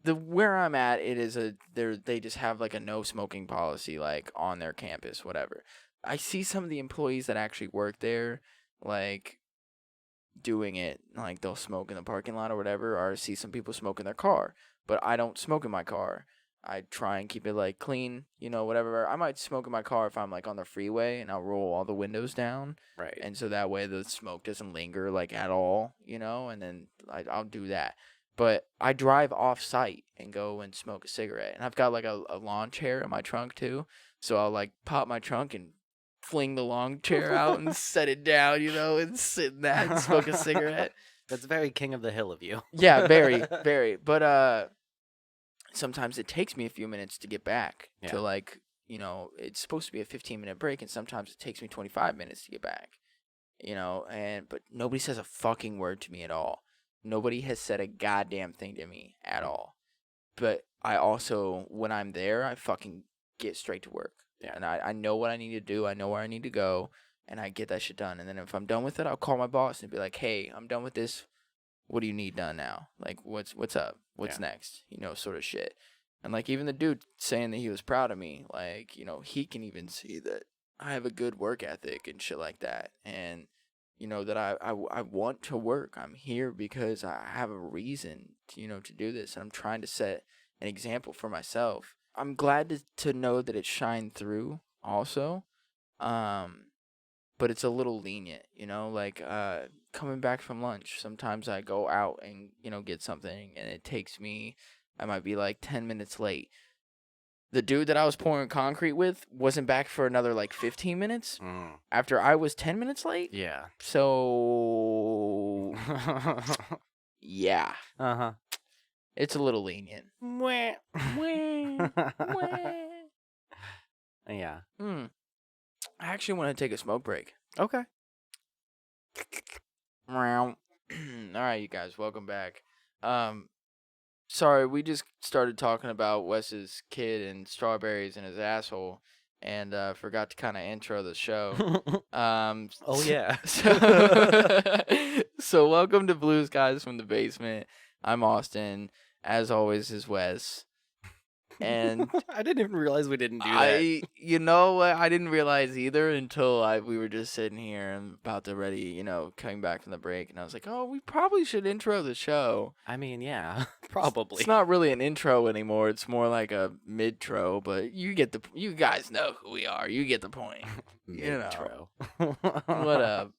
the where I'm at. It is they just have like a no smoking policy like on their campus, whatever. I see some of the employees that actually work there, like doing it, like they'll smoke in the parking lot or whatever, or I see some people smoke in their car. But I don't smoke in my car. I try and keep it like clean, whatever. I might smoke in my car if I'm like on the freeway and I'll roll all the windows down. Right. And so that way the smoke doesn't linger like at all, and then I'll do that. But I drive off site and go and smoke a cigarette. And I've got like a lawn chair in my trunk too. So I'll like pop my trunk and fling the lawn chair out and set it down, and sit in that and smoke a cigarette. That's very king of the hill of you. Yeah, very, very. But sometimes it takes me a few minutes to get back Yeah. to like, it's supposed to be a 15-minute break, and sometimes it takes me 25 minutes to get back. But nobody says a fucking word to me at all. Nobody has said a goddamn thing to me at all. But I also, when I'm there, I fucking get straight to work. Yeah. And I know what I need to do. I know where I need to go. And I get that shit done. And then if I'm done with it, I'll call my boss and be like, hey, I'm done with this. What do you need done now? Like, what's up? What's next? Sort of shit. And like even the dude saying that he was proud of me, like, he can even see that I have a good work ethic and shit like that. And that I want to work. I'm here because I have a reason to do this. And I'm trying to set an example for myself. I'm glad to know that it shined through also. But it's a little lenient, like coming back from lunch. Sometimes I go out and, get something and it takes me, I might be like 10 minutes late. The dude that I was pouring concrete with wasn't back for another like 15 minutes after I was 10 minutes late. Yeah. So, yeah, Uh-huh. it's a little lenient. Yeah. I actually want to take a smoke break. Okay. All right, you guys, welcome back. Sorry, we just started talking about Wes's kid and strawberries in his asshole, and forgot to kind of intro the show. Oh, yeah. So welcome to Blues Guys from the Basement. I'm Austin. As always, is Wes. And I didn't even realize we didn't do that. I didn't realize either until we were just sitting here and about to ready, coming back from the break, and I was like, oh, we probably should intro the show. I mean, yeah, probably. It's not really an intro anymore. It's more like a mid-tro, but you guys know who we are. You get the point. Intro. What up?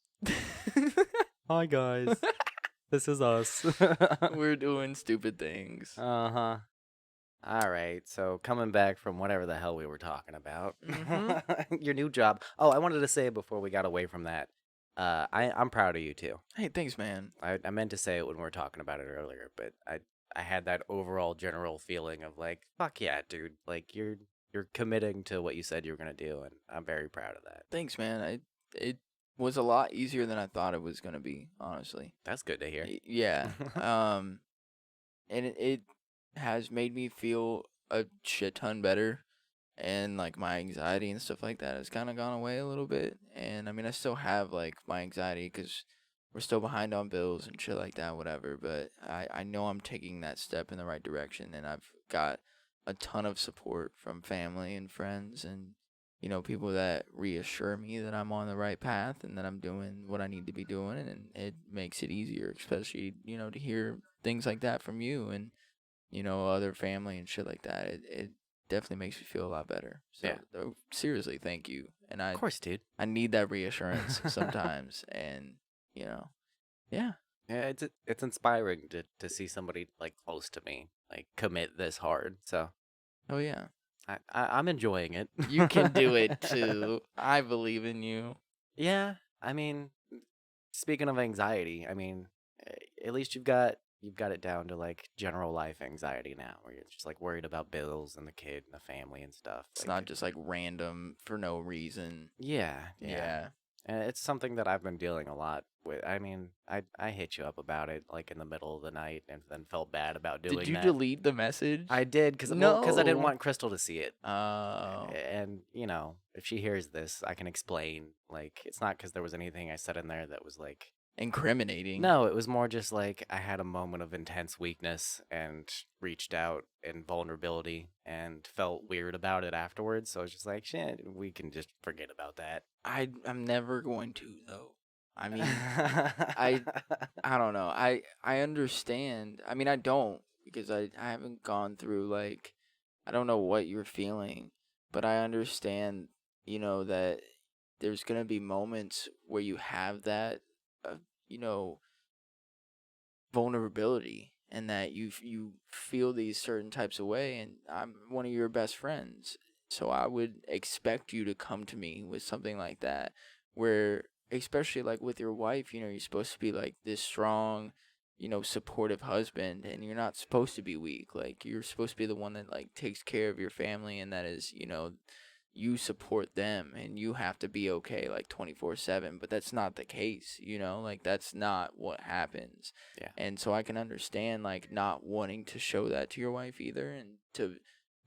Hi, guys. This is us. We're doing stupid things. Uh-huh. All right, so coming back from whatever the hell we were talking about, your new job. Oh, I wanted to say before we got away from that, I'm proud of you too. Hey, thanks, man. I meant to say it when we were talking about it earlier, but I had that overall general feeling of like, fuck yeah, dude, like you're committing to what you said you were gonna do, and I'm very proud of that. Thanks, man. It was a lot easier than I thought it was gonna be, honestly. That's good to hear. Yeah. And it has made me feel a shit ton better, and like my anxiety and stuff like that has kind of gone away a little bit. And I mean, I still have like my anxiety because we're still behind on bills and shit like that, whatever. But I know I'm taking that step in the right direction, and I've got a ton of support from family and friends, and people that reassure me that I'm on the right path and that I'm doing what I need to be doing, and it makes it easier, especially to hear things like that from you and other family and shit like that. It definitely makes me feel a lot better. So Yeah. seriously, thank you. And Of course, dude. I need that reassurance sometimes, and yeah. Yeah, it's inspiring to see somebody like close to me like commit this hard. So Oh yeah. I'm enjoying it. You can do it too. I believe in you. Yeah, I mean, speaking of anxiety, I mean, at least you've got it down to like general life anxiety now, where you're just like worried about bills and the kid and the family and stuff. It's Like, not just like random for no reason. yeah, yeah. Yeah. And it's something that I've been dealing a lot with. I mean, I hit you up about it like in the middle of the night, and then felt bad about doing Did you that. delete the message? I did because I didn't No. want Crystal to see it. Oh. And you know, if she hears this, I can explain. Like, it's not because there was anything I said in there that was like. Incriminating. No, it was more just like I had a moment of intense weakness and reached out in vulnerability and felt weird about it afterwards. So I was just like, shit, we can just forget about that. I'm never going to though. I mean, I don't know. I understand. I mean, I don't because I haven't gone through like I don't know what you're feeling, but I understand, that there's going to be moments where you have that uh, you know, vulnerability and that you feel these certain types of way and I'm one of your best friends. So I would expect you to come to me with something like that where especially like with your wife, you're supposed to be like this strong, supportive husband and you're not supposed to be weak. Like you're supposed to be the one that like takes care of your family and that is, you support them and you have to be okay like 24/7, but that's not the case, like that's not what happens. Yeah. And so I can understand like not wanting to show that to your wife either and to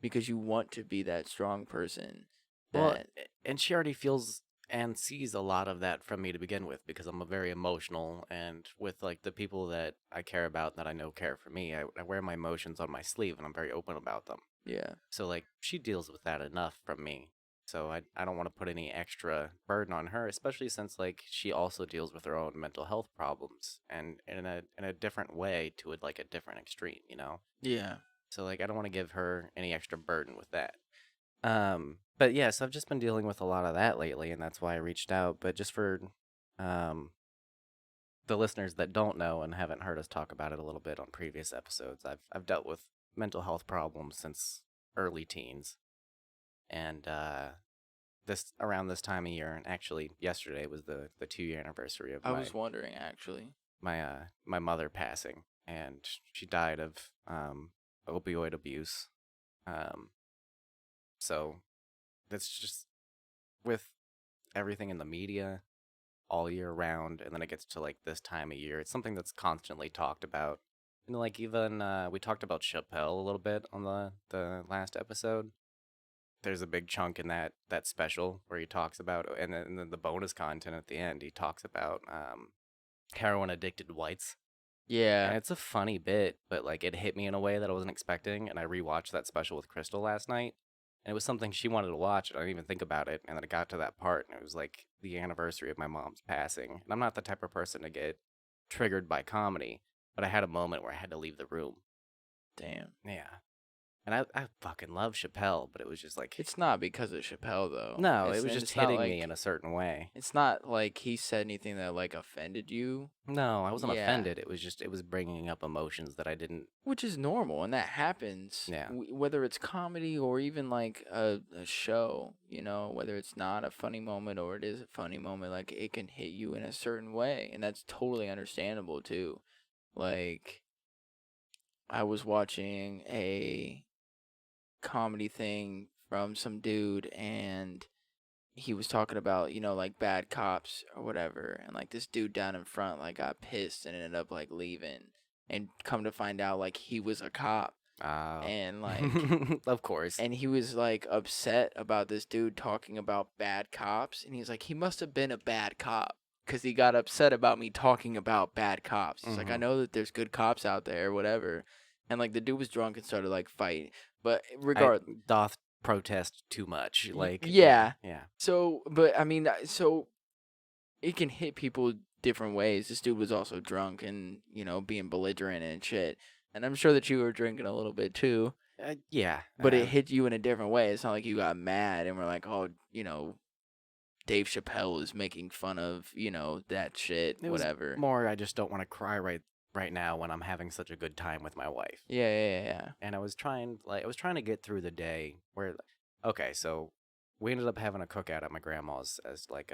because you want to be that strong person Well, that and she already feels and sees a lot of that from me to begin with because I'm a very emotional and with like the people that I care about that I know care for me, I wear my emotions on my sleeve and I'm very open about them. yeah. So like she deals with that enough from me. So I don't want to put any extra burden on her, especially since like she also deals with her own mental health problems and in a different way to like a different extreme, you know. Yeah. So like I don't want to give her any extra burden with that. But yeah, so I've just been dealing with a lot of that lately, and that's why I reached out. But just for um the listeners that don't know and haven't heard us talk about it a little bit on previous episodes, I've dealt with mental health problems since early teens. And this around this time of year, and actually yesterday was the 2 year anniversary of I was wondering actually. my mother passing, and she died of opioid abuse. Um, so that's just with everything in the media all year round, and then it gets to like this time of year. It's something that's constantly talked about. And like even we talked about Chappelle a little bit on the last episode. There's a big chunk in that special where he talks about, and then the bonus content at the end, he talks about heroin addicted whites. Yeah. And it's a funny bit, but like it hit me in a way that I wasn't expecting. And I rewatched that special with Crystal last night, and it was something she wanted to watch. And I didn't even think about it. And then it got to that part, and it was like the anniversary of my mom's passing. And I'm not the type of person to get triggered by comedy, but I had a moment where I had to leave the room. Damn. Yeah. And I fucking love Chappelle, but it was just like It's not because of Chappelle though. no, It's- it was and just it's not hitting me like- in a certain way. It's not like he said anything that like offended you. No, I wasn't Yeah. offended. It was just it was bringing up emotions that I didn't. Which is normal, and that happens. Yeah. Whether it's comedy or even like a show, whether it's not a funny moment or it is a funny moment, like it can hit you in a certain way, and that's totally understandable too. Like, I was watching a comedy thing from some dude, and he was talking about, like bad cops or whatever, and like this dude down in front like got pissed and ended up like leaving, and come to find out like he was a cop, and like of course. and he was like upset about this dude talking about bad cops, and he's like he must have been a bad cop because he got upset about me talking about bad cops. He's like I Mhm. know that there's good cops out there, whatever, and like the dude was drunk and started like fighting, but I doth protest too much. Like yeah. yeah. So, but I mean, so it can hit people different ways. This dude was also drunk and, being belligerent and shit. And I'm sure that you were drinking a little bit too, Yeah. but it hit you in a different way. It's not like you got mad and were like, oh, Dave Chappelle is making fun of, that shit, It was whatever. more, I just don't want to cry right now when I'm having such a good time with my wife. Yeah. And I was trying to get through the day where, okay, so we ended up having a cookout at my grandma's as like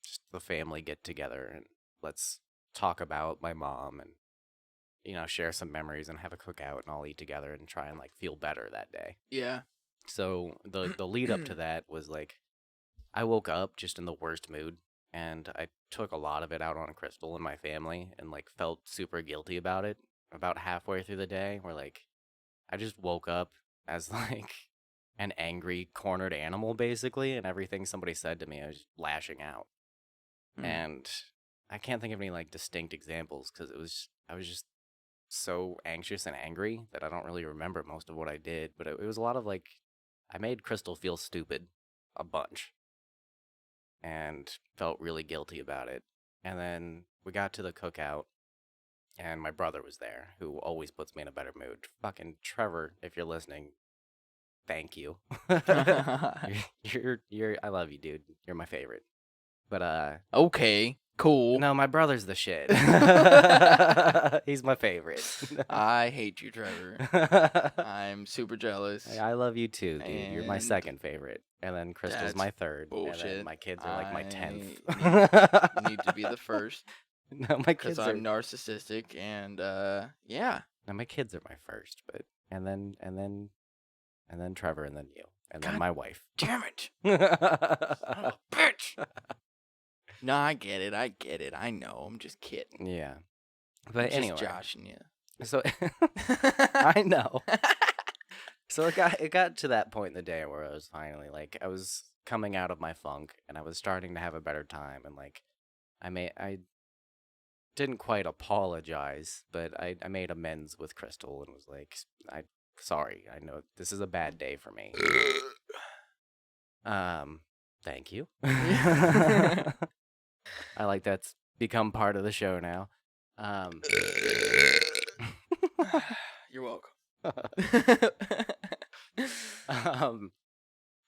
just the family get together and let's talk about my mom and share some memories and have a cookout and all eat together and try and like feel better that day. Yeah. So the lead up to that was like I woke up just in the worst mood and I took a lot of it out on Crystal and my family and like felt super guilty about it about halfway through the day where like I just woke up as like an angry cornered animal basically and everything somebody said to me I was just lashing out. And I can't think of any like distinct examples because I was just so anxious and angry that I don't really remember most of what I did, but it was a lot of like I made Crystal feel stupid a bunch and felt really guilty about it. And then we got to the cookout and my brother was there who always puts me in a better mood. Fucking Trevor, if you're listening, thank you. you're I love you, dude. You're my favorite. But Okay. Cool. no, my brother's the shit. He's my favorite. I hate you, Trevor. I'm super jealous. I love you too, dude. You're my And second favorite. And then Crystal's that's my third. And bullshit. then my kids are like my 10th. I need to be the first No, my because kids are I'm narcissistic and yeah. no, my kids are my first, but and then Trevor and then you. And then God my wife. Damn it. Oh, bitch. No, I get it. I know. I'm just kidding. Yeah. But I'm anyway. just joshing you. So I know. So it got to that point in the day where I was finally like I was coming out of my funk and I was starting to have a better time and like I didn't quite apologize, but I made amends with Crystal and was like sorry, I know this is a bad day for me. Thank you. I like that's become part of the show now. You're welcome.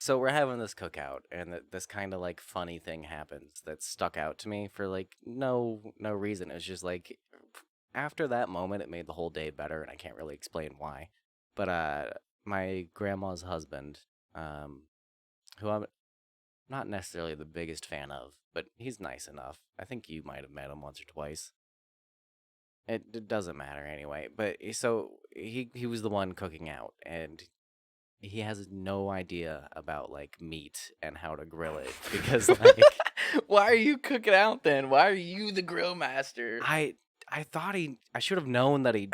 So we're having this cookout, and this kind of like funny thing happens that stuck out to me for like no reason. It was just like after that moment, it made the whole day better, and I can't really explain why. But my grandma's husband, who I'm not necessarily the biggest fan of, but he's nice enough. I think you might have met him once or twice. It doesn't matter anyway. But so he was the one cooking out, and he has no idea about like meat and how to grill it because like Why are you cooking out then? Why are you the grill master? I thought I should have known that he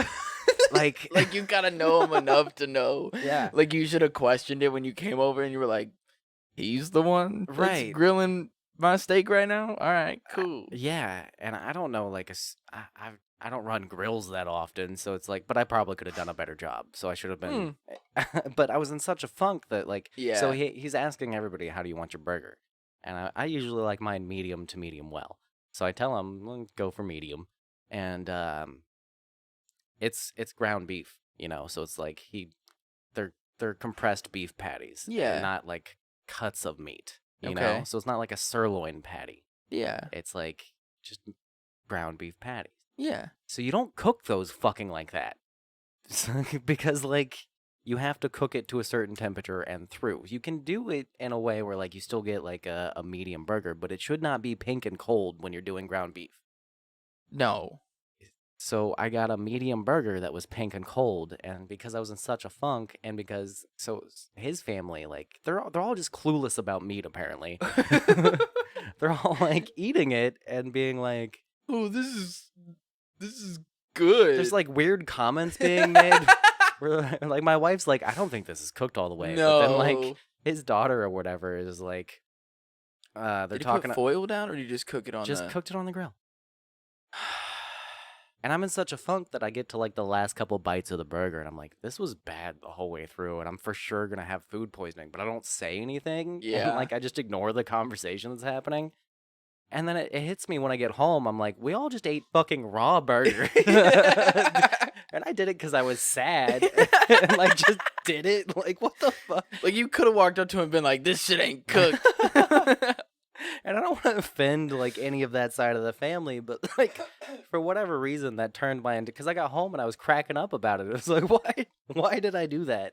like Like you gotta know him enough to know. yeah. Like you should have questioned it when you came over and you were like, he's the one that's Right. grilling my steak right now? All right, cool. Yeah, and I don't know like I don't run grills that often, so it's like, but I probably could have done a better job. So I should have been, but I was in such a funk that like, so Yeah. he's asking everybody, how do you want your burger? And I usually like mine medium to medium well. So I tell him, well, go for medium. And it's ground beef, so it's like they're compressed beef patties. They're Yeah. not like cuts of meat, you know? Okay. So it's not like a sirloin patty. Yeah. It's like just ground beef patties. Yeah. So you don't cook those fucking like that. Because, like, you have to cook it to a certain temperature and through. You can do it in a way where, like, you still get, like, a medium burger, but it should not be pink and cold when you're doing ground beef. No. So I got a medium burger that was pink and cold, and because I was in such a funk, and because, so his family, like, they're all just clueless about meat, apparently. They're all, like, eating it and being like, Oh, this is good. there's like weird comments being made. Where, like my wife's like, I don't think this is cooked all the way. No. But then like his daughter or whatever is like, they're Did you talking. put foil down, or did you just cook it on? Just cooked it on the grill. And I'm in such a funk that I get to like the last couple bites of the burger, and I'm like, this was bad the whole way through, and I'm for sure gonna have food poisoning. But I don't say anything. Yeah. And, like I just ignore the conversation that's happening. And then it hits me when I get home. I'm like, we all just ate fucking raw burger. And I did it because I was sad. And like just did it. Like, what the fuck? Like you could have walked up to him and been like, "This shit ain't cooked." And I don't want to offend like any of that side of the family, but like for whatever reason that turned my into because I got home and I was cracking up about it. It was like, why did I do that?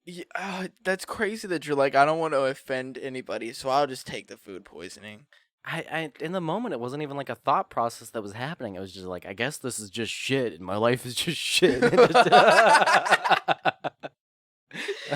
Yeah, that's crazy that you're like, I don't want to offend anybody, so I'll just take the food poisoning. I in the moment it wasn't even like a thought process that was happening. It was just like, I guess this is just shit and my life is just shit.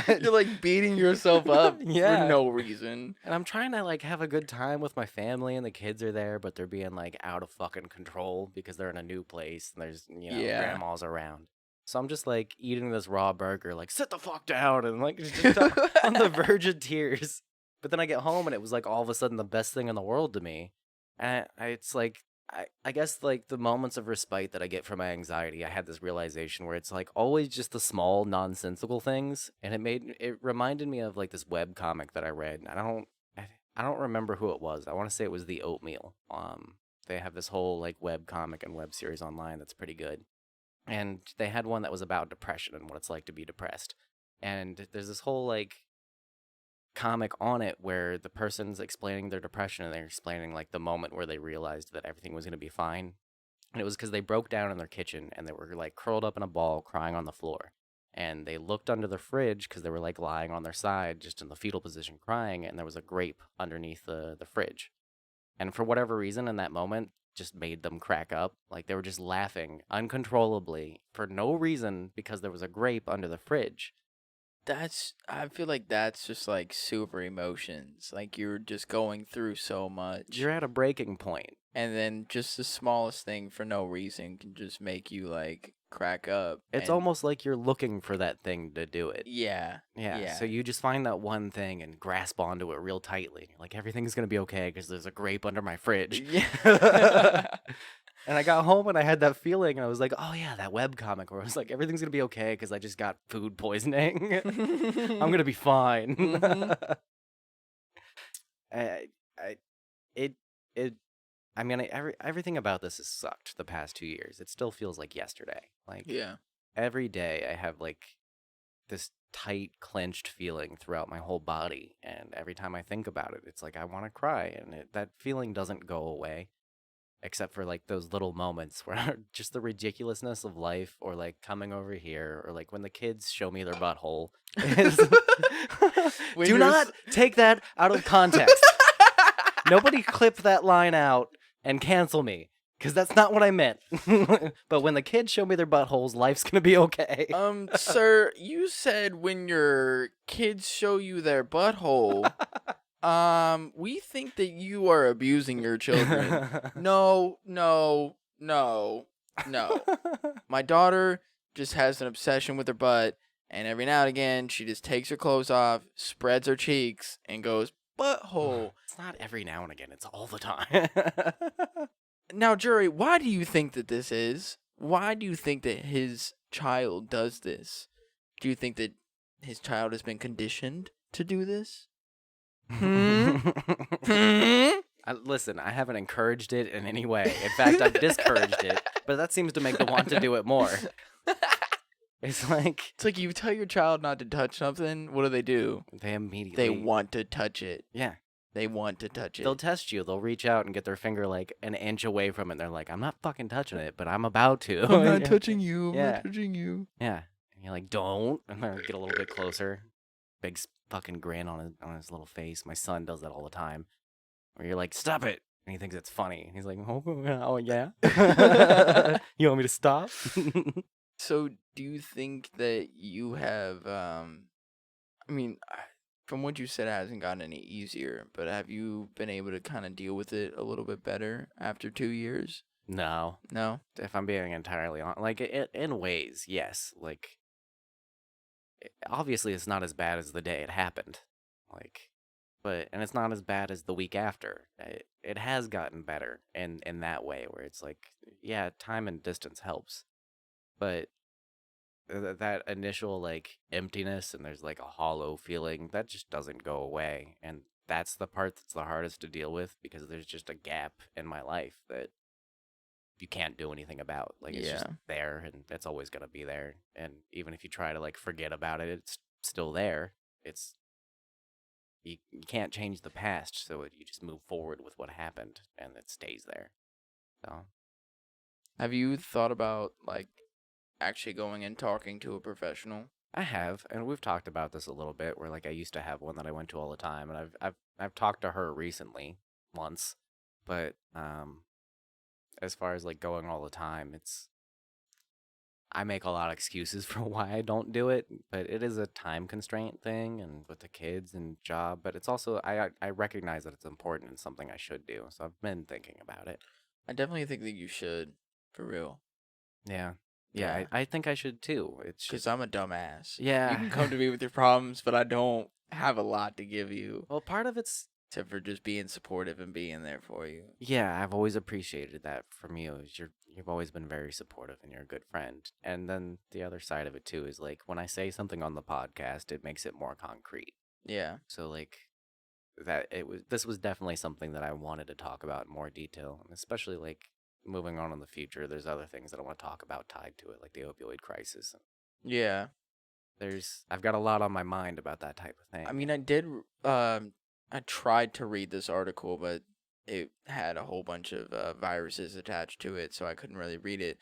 You're like beating yourself up Yeah. for no reason. And I'm trying to like have a good time with my family and the kids are there, but they're being like out of fucking control because they're in a new place and there's, Yeah. grandmas around. So I'm just like eating this raw burger, like sit the fuck down and like just on the verge of tears. But then I get home and it was like all of a sudden the best thing in the world to me. And it's like I guess like the moments of respite that I get from my anxiety, I had this realization where it's like always just the small nonsensical things, and it reminded me of like this web comic that I read. And I don't remember who it was. I want to say it was The Oatmeal. They have this whole like web comic and web series online that's pretty good. And they had one that was about depression and what it's like to be depressed. And there's this whole like comic on it where the person's explaining their depression and they're explaining like the moment where they realized that everything was going to be fine. And it was because they broke down in their kitchen and they were like curled up in a ball crying on the floor. And they looked under the fridge because they were like lying on their side just in the fetal position crying, and there was a grape underneath the fridge. And for whatever reason in that moment just made them crack up. Like they were just laughing uncontrollably for no reason because there was a grape under the fridge. I feel like that's just like super emotions. Like you're just going through so much. You're at a breaking point. And then just the smallest thing for no reason can just make you like crack up. It's and- almost like you're looking for that thing to do it. Yeah. Yeah. So you just find that one thing and grasp onto it real tightly. Like everything's going to be okay because there's a grape under my fridge. Yeah. And I got home and I had that feeling and I was like, oh yeah, that webcomic where I was like, everything's going to be okay because I just got food poisoning. I'm going to be fine. Mhm. Everything about this has sucked the past 2 years. It still feels like yesterday. Like Yeah. every day I have like this tight clenched feeling throughout my whole body, and every time I think about it it's like I want to cry, and that feeling doesn't go away except for like those little moments where just the ridiculousness of life, or like coming over here, or like when the kids show me their butthole. When Do you're not take that out of context. Nobody clip that line out and cancel me, because that's not what I meant. But when the kids show me their buttholes, life's gonna be okay. Sir, you said when your kids show you their butthole, we think that you are abusing your children. No. My daughter just has an obsession with her butt, and every now and again, she just takes her clothes off, spreads her cheeks, and goes, butthole. It's not every now and again, it's all the time. Now, jury, why do you think that this is? Why do you think that his child does this? Do you think that his child has been conditioned to do this? Listen, I haven't encouraged it in any way. In fact, I've discouraged it, but that seems to make them want to do it more. It's like you tell your child not to touch something, what do? they immediately... They want to touch it. Yeah. They want to touch it. They'll test you. They'll reach out and get their finger like an inch away from it. And they're like, I'm not fucking touching it, but I'm about to. I'm not touching you. I'm Yeah. not touching you. Yeah. And you're like, don't. And then get a little bit closer. Big fucking grin on his little face. My son does that all the time. Where you're like, stop it. And he thinks it's funny. And he's like, oh yeah? You want me to stop? So, do you think that you have, from what you said, it hasn't gotten any easier, but have you been able to kind of deal with it a little bit better after 2 years? No. No? If I'm being entirely honest. Like, in ways, yes. Like, obviously it's not as bad as the day it happened. Like, and it's not as bad as the week after. It has gotten better in that way, where it's like, yeah, time and distance helps. But that initial like emptiness and there's like a hollow feeling that just doesn't go away, and that's the part that's the hardest to deal with, because there's just a gap in my life that you can't do anything about. Like, it's just there, and it's always going to be there, and even if you try to like forget about it, it's still there. you can't change the past, so you just move forward with what happened, and it stays there. So Have you thought about like actually going and talking to a professional? I have, and we've talked about this a little bit. Where like I used to have one that I went to all the time, and I've talked to her recently once, but as far as like going all the time, I make a lot of excuses for why I don't do it, but it is a time constraint thing and with the kids and job, but it's also I recognize that it's important and something I should do. So I've been thinking about it. I definitely think that you should, for real. Yeah. Yeah, Yeah. I think I should too. It's Because just I'm a dumbass. Yeah. You can come to me with your problems, but I don't have a lot to give you well, part of it's except for just being supportive and being there for you. yeah, I've always appreciated that from you. Is you've always been very supportive and you're a good friend. And then the other side of it too is like when I say something on the podcast, it makes it more concrete. Yeah. So like this was definitely something that I wanted to talk about in more detail, and especially like moving on in the future. There's other things that I want to talk about tied to it, like the opioid crisis. Yeah. I've got a lot on my mind about that type of thing. I mean, I tried to read this article, but it had a whole bunch of viruses attached to it, so I couldn't really read it.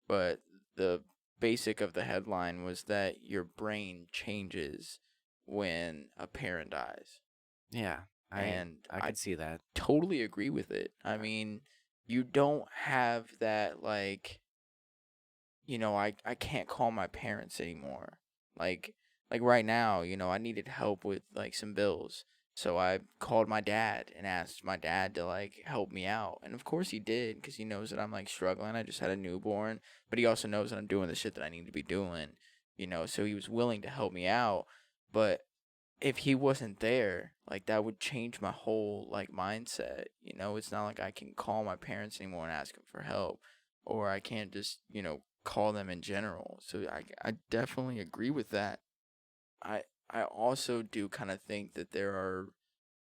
But the basic of the headline was that your brain changes when a parent dies. yeah, And I could see that. Totally agree with it. I mean, you don't have that, like, I can't call my parents anymore. Like right now, I needed help with like some bills. So I called my dad and asked my dad to like help me out. And of course he did, because he knows that I'm like struggling. I just had a newborn, but he also knows that I'm doing the shit that I need to be doing, so he was willing to help me out. But if he wasn't there, like that would change my whole like mindset. It's not like I can call my parents anymore and ask them for help, or I can't just, call them in general. So I definitely agree with that. I also do kind of think that there are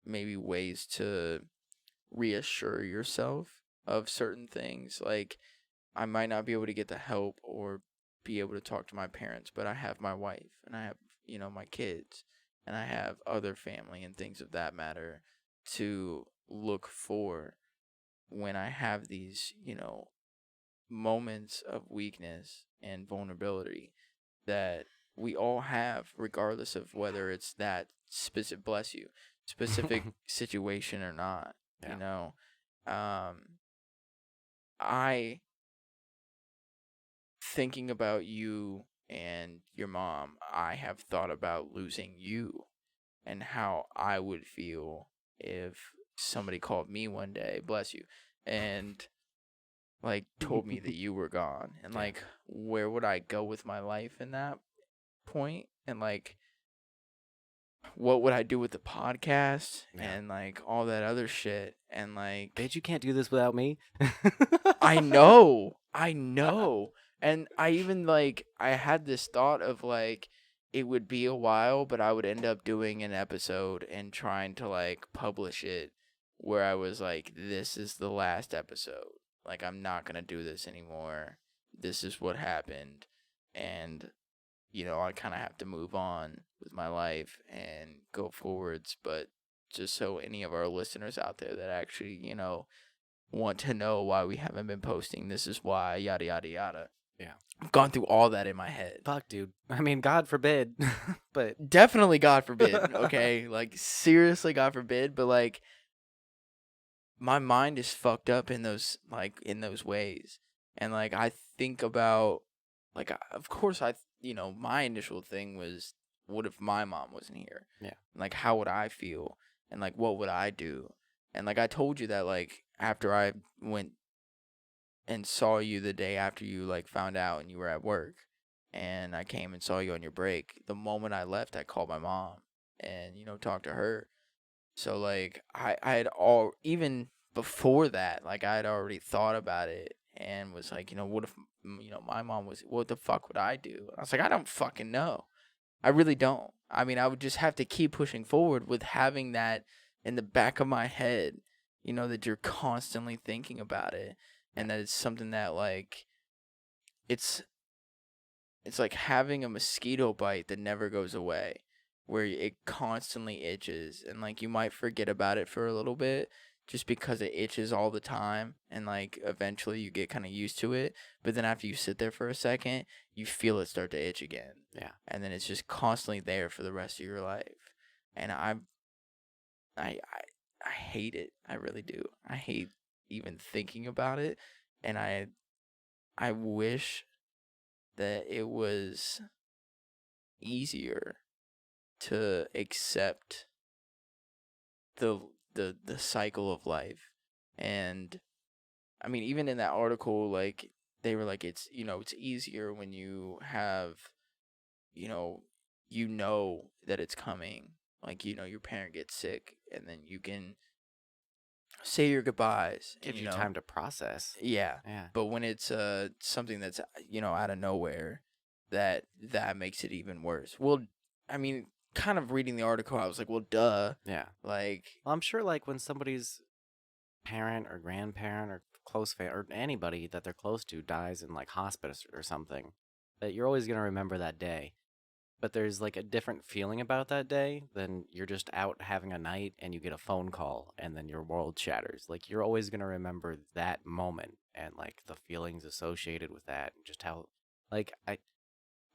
maybe ways to reassure yourself of certain things. Like I might not be able to get the help or be able to talk to my parents, but I have my wife and I have, my kids and I have other family and things of that matter to look for when I have these, moments of weakness and vulnerability that we all have, regardless of whether it's that specific, bless you, specific situation or not. Yeah. I thinking about you and your mom, I have thought about losing you and how I would feel if somebody called me one day, bless you, and like told me that you were gone, and Yeah. like where would I go with my life in that point, and like what would I do with the podcast Yeah. and like all that other shit, and like Bitch, you can't do this without me. I know. And I even like I had this thought of like it would be a while, but I would end up doing an episode and trying to like publish it where I was like, this is the last episode. Like I'm not gonna do this anymore. This is what happened. And I kinda have to move on with my life and go forwards. But just so any of our listeners out there that actually, want to know why we haven't been posting, this is why, yada yada yada. Yeah. I've gone through all that in my head. Fuck, dude. I mean, God forbid, but Definitely God forbid, okay? Like seriously God forbid, but like my mind is fucked up in those ways. And like I think about like of course my initial thing was, what if my mom wasn't here? Yeah. Like how would I feel? And like what would I do? And like I told you that like after I went and saw you the day after you like found out and you were at work, and I came and saw you on your break, the moment I left I called my mom and talked to her. So like I had all, even before that, like I had already thought about it and was like, what if my mom was, what the fuck would I do? I was like, I don't fucking know. I really don't. I mean, I would just have to keep pushing forward with having that in the back of my head, that you're constantly thinking about it, and that it's something that like it's like having a mosquito bite that never goes away. where it constantly itches, and like you might forget about it for a little bit just because it itches all the time, and like eventually you get kind of used to it, but then after you sit there for a second, you feel it start to itch again. Yeah. And then it's just constantly there for the rest of your life. And I I hate it. I really do. I hate even thinking about it, and I wish that it was easier to accept the cycle of life. And I mean, even in that article, like they were like, it's it's easier when you have you know that it's coming. Like your parent gets sick, and then you can say your goodbyes. And, Gives you time to process. Yeah. Yeah. But when it's something that's out of nowhere, that makes it even worse. Well, I mean, kind of reading the article, I was like, well, duh. Yeah. Like, Well, I'm sure like when somebody's parent or grandparent or close family or anybody that they're close to dies in like hospice or something, that you're always gonna remember that day. But there's like a different feeling about that day than you're just out having a night and you get a phone call and then your world shatters. Like you're always gonna remember that moment and like the feelings associated with that and just how like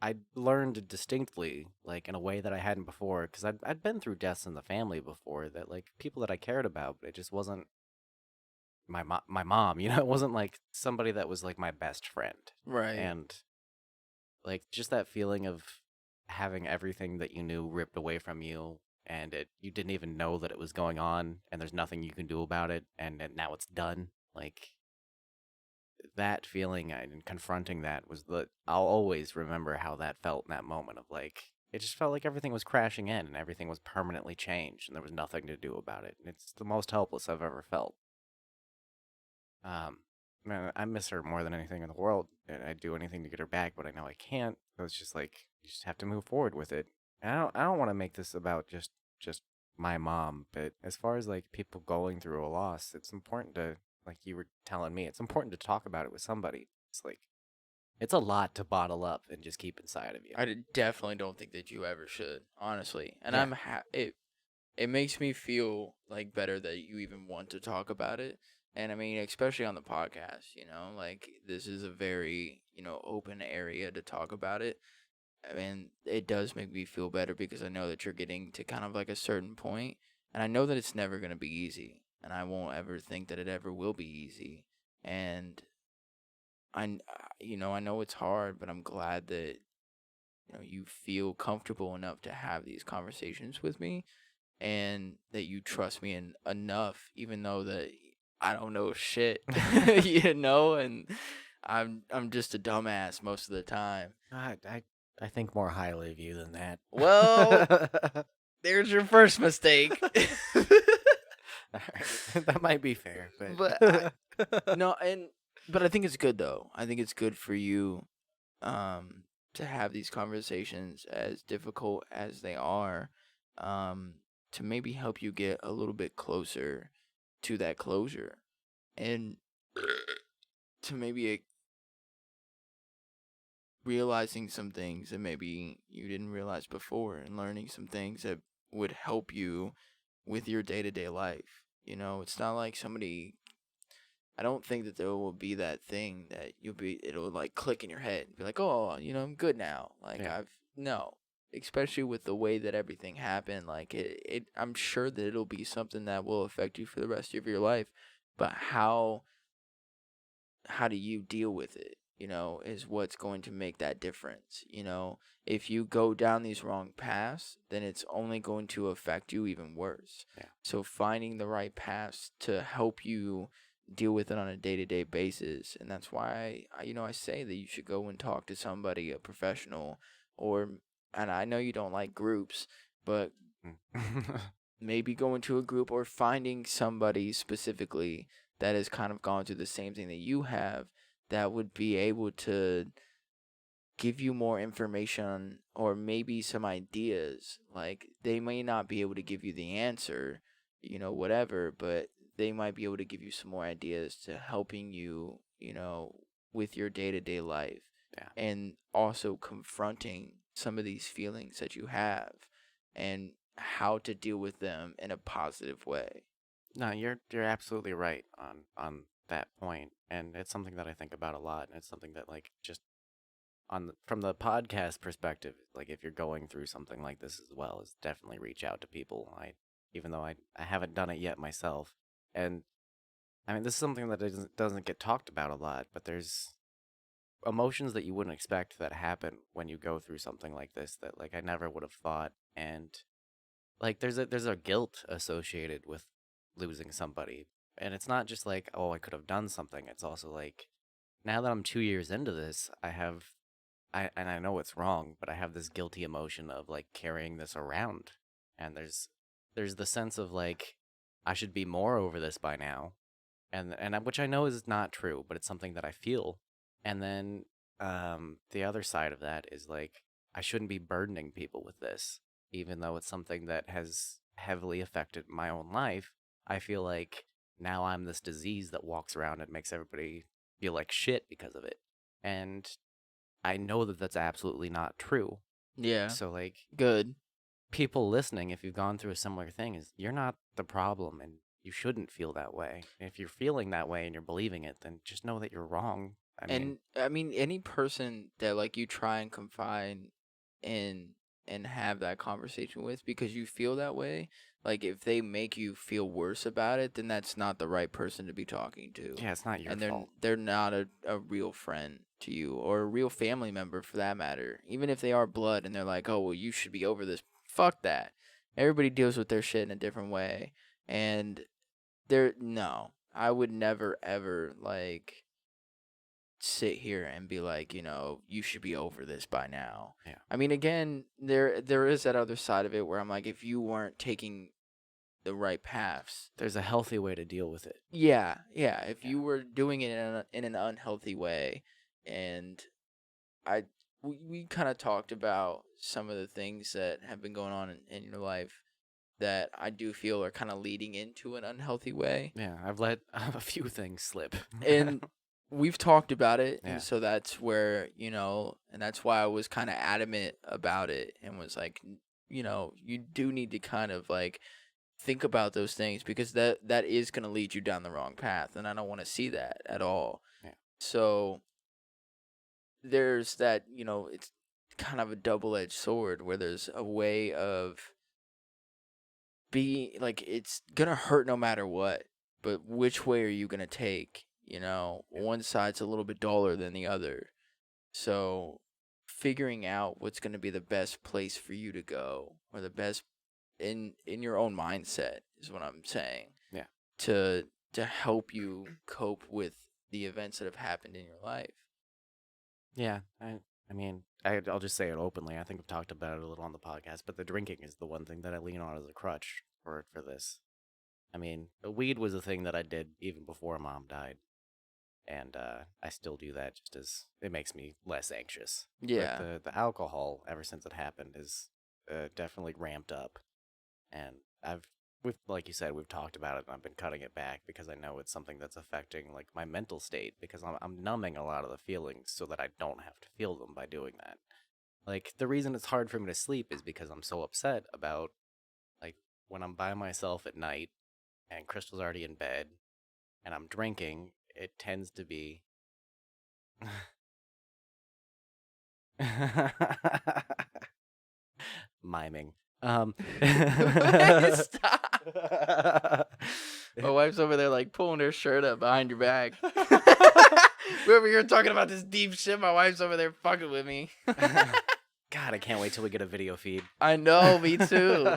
I learned distinctly, like in a way that I hadn't before, because I'd been through deaths in the family before that like people that I cared about, but it just wasn't my mom, it wasn't like somebody that was like my best friend. right. And like just that feeling of having everything that you knew ripped away from you and you didn't even know that it was going on and there's nothing you can do about it and now it's done. Like that feeling and confronting that was I'll always remember how that felt in that moment of like it just felt like everything was crashing in and everything was permanently changed and there was nothing to do about it. And it's the most helpless I've ever felt. Man, I miss her more than anything in the world, and I'd do anything to get her back, but I know I can't. So it's just like you just have to move forward with it. And I don't want to make this about just my mom, but as far as like people going through a loss, it's important to, like you were telling me, it's important to talk about it with somebody. It's like it's a lot to bottle up and just keep inside of you. Definitely don't think that you ever should, honestly. And Yeah. it makes me feel like better that you even want to talk about it. And I mean, especially on the podcast, like this is a very, open area to talk about it. I mean, it does make me feel better because I know that you're getting to kind of like a certain point, and I know that it's never going to be easy, and I won't ever think that it ever will be easy. And I know it's hard, but I'm glad that you feel comfortable enough to have these conversations with me, and that you trust me enough, even though that I don't know shit, and I'm just a dumbass most of the time. I think more highly of you than that. Well, there's your first mistake. Alright, that might be fair, But but No, but I think it's good though. I think it's good for you to have these conversations, as difficult as they are, to maybe help you get a little bit closer to that closure, and to maybe realizing some things that maybe you didn't realize before, and learning some things that would help you with your day-to-day life. It's not like I don't think that there will be that thing that it'll like click in your head and be like, oh, I'm good now. Like Yeah. no, especially with the way that everything happened. Like I'm sure that it'll be something that will affect you for the rest of your life. But how do you deal with it, is what's going to make that difference. If you go down these wrong paths, then it's only going to affect you even worse. Yeah. So finding the right paths to help you deal with it on a day-to-day basis. And that's why I say that you should go and talk to somebody, a professional, and I know you don't like groups, but maybe going to a group, or finding somebody specifically that has kind of gone through the same thing that you have, that would be able to give you more information, or maybe some ideas. Like they may not be able to give you the answer, whatever, but they might be able to give you some more ideas to helping you, with your day-to-day life. Yeah. And also confronting some of these feelings that you have. and how to deal with them in a positive way. No, you're absolutely right on that point, and it's something that I think about a lot, and it's something that like just from the podcast perspective, like if you're going through something like this as well, is definitely reach out to people. Even though I haven't done it yet myself, and I mean this is something that doesn't get talked about a lot, but there's emotions that you wouldn't expect that happen when you go through something like this that like I never would have thought, and like there's a guilt associated with losing somebody, and it's not just like, oh, I could have done something. It's also like, now that I'm 2 years into this, I know it's wrong, but I have this guilty emotion of like carrying this around, and there's the sense of like I should be more over this by now, which I know is not true, but it's something that I feel. And then the other side of that is like I shouldn't be burdening people with this, even though it's something that has heavily affected my own life. I feel like now I'm this disease that walks around and makes everybody feel like shit because of it. And I know that that's absolutely not true. Yeah. So, like, Good. people listening, if you've gone through a similar thing, is you're not the problem, and you shouldn't feel that way. If you're feeling that way and you're believing it, then just know that you're wrong. I mean, any person that like you try and confide in and have that conversation with because you feel that way, like if they make you feel worse about it, then that's not the right person to be talking to. yeah, it's not your And fault. they're not a real friend to you or a real family member for that matter. Even if they are blood and they're like, "Oh, well, you should be over this." Fuck that. Everybody deals with their shit in a different way. And no, I would never ever like sit here and be like, you should be over this by now. Yeah. I mean, again, there is that other side of it where I'm like, if you weren't taking the right paths, There's a healthy way to deal with it. yeah, if you were doing it in an unhealthy way, and we kind of talked about some of the things that have been going on in your life that I do feel are kind of leading into an unhealthy way. Yeah, I've let a few things slip. And we've talked about it, Yeah. and so that's where, and that's why I was kind of adamant about it and was like, you do need to kind of like think about those things because that is going to lead you down the wrong path, and I don't want to see that at all. Yeah. So there's that, it's kind of a double-edged sword where there's a way of being like it's going to hurt no matter what, but which way are you going to take? One side's a little bit duller than the other. So figuring out what's going to be the best place for you to go or the best in your own mindset is what I'm saying. Yeah. To help you cope with the events that have happened in your life. Yeah, I mean, I'll just say it openly. I think I've talked about it a little on the podcast, but the drinking is the one thing that I lean on as a crutch for this. I mean, the weed was a thing that I did even before Mom died, and I still do that just as it makes me less anxious. Yeah. But the alcohol, ever since it happened, is definitely ramped up, and like you said, we've talked about it, and I've been cutting it back because I know it's something that's affecting like my mental state because I'm numbing a lot of the feelings so that I don't have to feel them by doing that. Like the reason it's hard for me to sleep is because I'm so upset about like when I'm by myself at night and Crystal's already in bed and I'm drinking, it tends to be miming. Stop. My wife's over there like pulling her shirt up behind your back. We're over here talking about this deep shit. My wife's over there fucking with me. God, I can't wait till we get a video feed. I know, me too.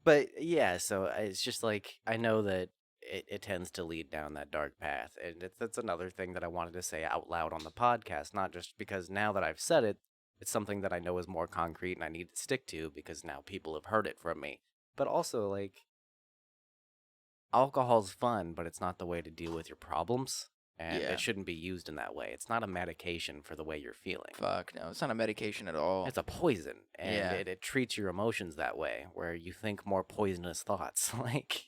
But yeah, so it's just like I know that it tends to lead down that dark path, and that's another thing that I wanted to say out loud on the podcast, not just because now that I've said it, it's something that I know is more concrete and I need to stick to because now people have heard it from me. But also, like, alcohol's fun, but it's not the way to deal with your problems, and Yeah. it shouldn't be used in that way. It's not a medication for the way you're feeling. Fuck, no, it's not a medication at all. It's a poison, and Yeah. it treats your emotions that way, where you think more poisonous thoughts. Like,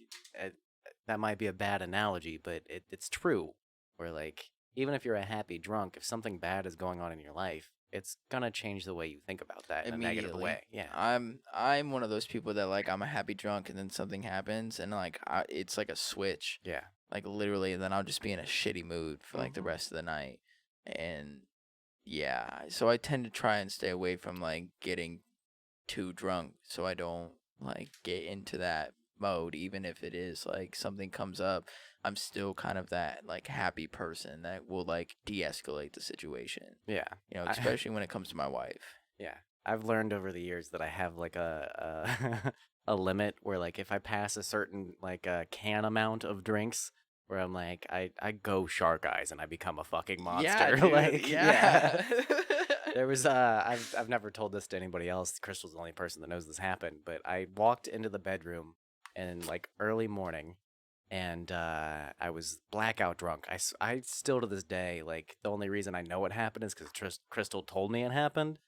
that might be a bad analogy, but it's true. Where, like, even if you're a happy drunk, if something bad is going on in your life, it's gonna change the way you think about that in a negative Immediately. way. Yeah. I'm one of those people that like I'm a happy drunk and then something happens and like it's like a switch. Yeah. Like literally, then I'll just be in a shitty mood for like the Mhm. rest of the night. And yeah, so I tend to try and stay away from like getting too drunk so I don't like get into that mode. Even if it is like something comes up, I'm still kind of that like happy person that will like de-escalate the situation. Yeah. You know, I- especially when it comes to my wife. Yeah. I've learned over the years that I have like a a limit where like if I pass a certain like can amount of drinks where I'm like I go shark eyes and I become a fucking monster. Yeah, dude, like yeah. There was I've never told this to anybody else. Crystal's the only person that knows this happened, but I walked into the bedroom in like early morning and I was blackout drunk. I still to this day like the only reason I know what happened is cuz Crystal told me it happened.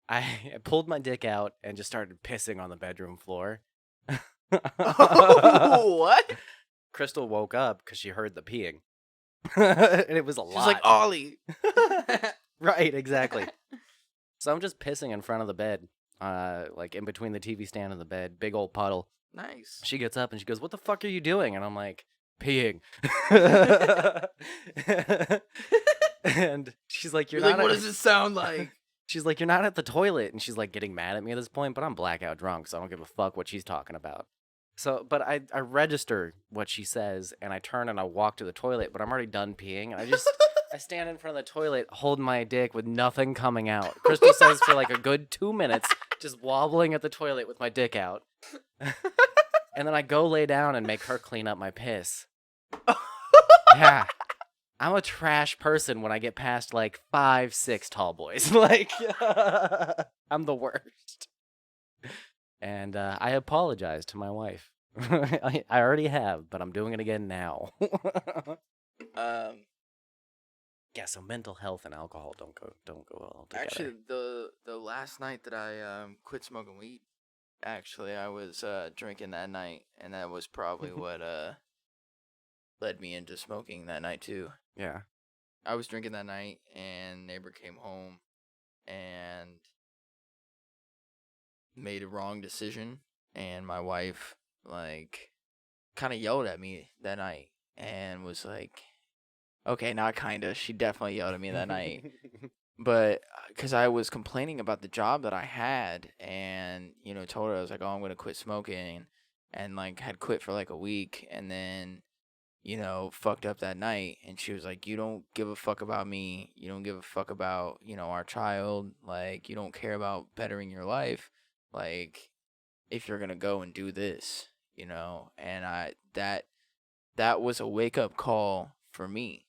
I pulled my dick out and just started pissing on the bedroom floor. Oh, what? Crystal woke up because she heard the peeing. And it was a She's lot. like Ollie. Right, exactly. So I'm just pissing in front of the bed, like in between the TV stand and the bed, big old puddle. Nice. She gets up and she goes, "What the fuck are you doing?" And I'm like, "Peeing." And she's like, You're "You're like, not." what does it sound like? She's like, "You're not at the toilet," and she's like getting mad at me at this point, but I'm blackout drunk, so I don't give a fuck what she's talking about. So, but I register what she says, and I turn and I walk to the toilet, but I'm already done peeing, and I stand in front of the toilet holding my dick with nothing coming out. Crystal says for like a good 2 minutes, just wobbling at the toilet with my dick out. And then I go lay down and make her clean up my piss. Yeah. I'm a trash person when I get past like 5, 6 tall boys. Like, I'm the worst. And I apologize to my wife. I already have, but I'm doing it again now. Yeah, so mental health and alcohol don't go well together. Actually, the last night that I quit smoking weed, actually, I was drinking that night, and that was probably what led me into smoking that night too. Yeah. I was drinking that night, and neighbor came home and made a wrong decision, and my wife like kind of yelled at me that night and was like, okay, not kinda, she definitely yelled at me that night. But because I was complaining about the job that I had, and you know, told her I was like, "Oh, I'm gonna quit smoking," and like had quit for like a week, and then you know, fucked up that night, and she was like, "You don't give a fuck about me. You don't give a fuck about you know our child. Like you don't care about bettering your life. Like if you're gonna go and do this, you know." And that was a wake up call for me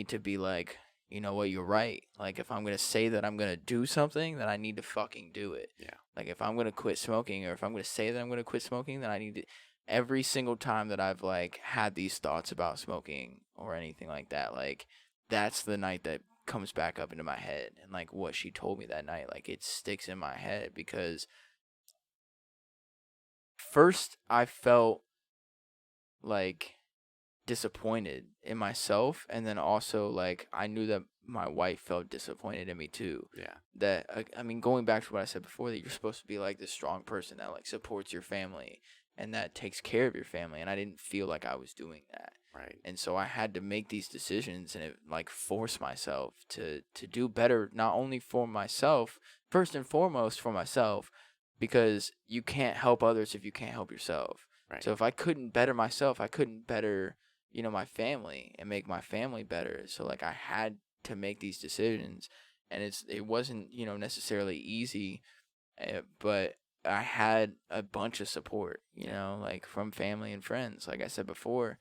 to be like, you know what, you're right. Like if I'm gonna say that I'm gonna do something, then I need to fucking do it. Yeah. Like if I'm gonna quit smoking, or if I'm gonna say that I'm gonna quit smoking, then I need to. Every single time that I've like had these thoughts about smoking or anything like that, like that's the night that comes back up into my head, and like what she told me that night, like it sticks in my head because first I felt like disappointed in myself, and then also like I knew that my wife felt disappointed in me too. Yeah. That I mean, going back to what I said before, that you're supposed to be like this strong person that like supports your family and that takes care of your family, and I didn't feel like I was doing that. Right. And so I had to make these decisions and it, like force myself to do better, not only for myself, first and foremost for myself, because you can't help others if you can't help yourself. Right. So if I couldn't better myself, I couldn't better, you know, my family and make my family better. So like I had to make these decisions, and it wasn't, you know, necessarily easy, but I had a bunch of support, you know, like from family and friends, like I said before.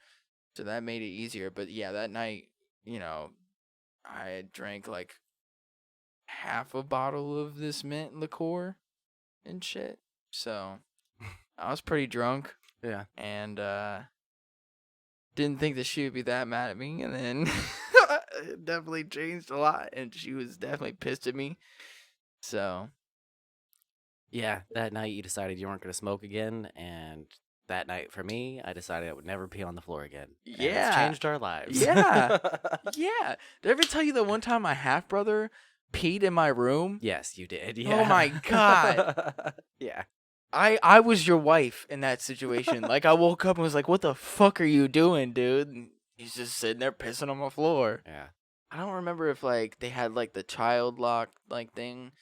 So that made it easier. But yeah, that night, you know, I had drank like half a bottle of this mint liqueur and shit. So I was pretty drunk. Yeah. And didn't think that she would be that mad at me, and then it definitely changed a lot, and she was definitely pissed at me. So Yeah, that night you decided you weren't going to smoke again, and that night for me, I decided I would never pee on the floor again. And Yeah. it's changed our lives. Yeah. Yeah. Did I ever tell you that one time my half brother peed in my room? Yes, you did. Oh Yeah. my God. Yeah. I was your wife in that situation. Like, I woke up and was like, what the fuck are you doing, dude? And he's just sitting there pissing on my floor. Yeah. I don't remember if, like, they had, like, the child lock, like, thing.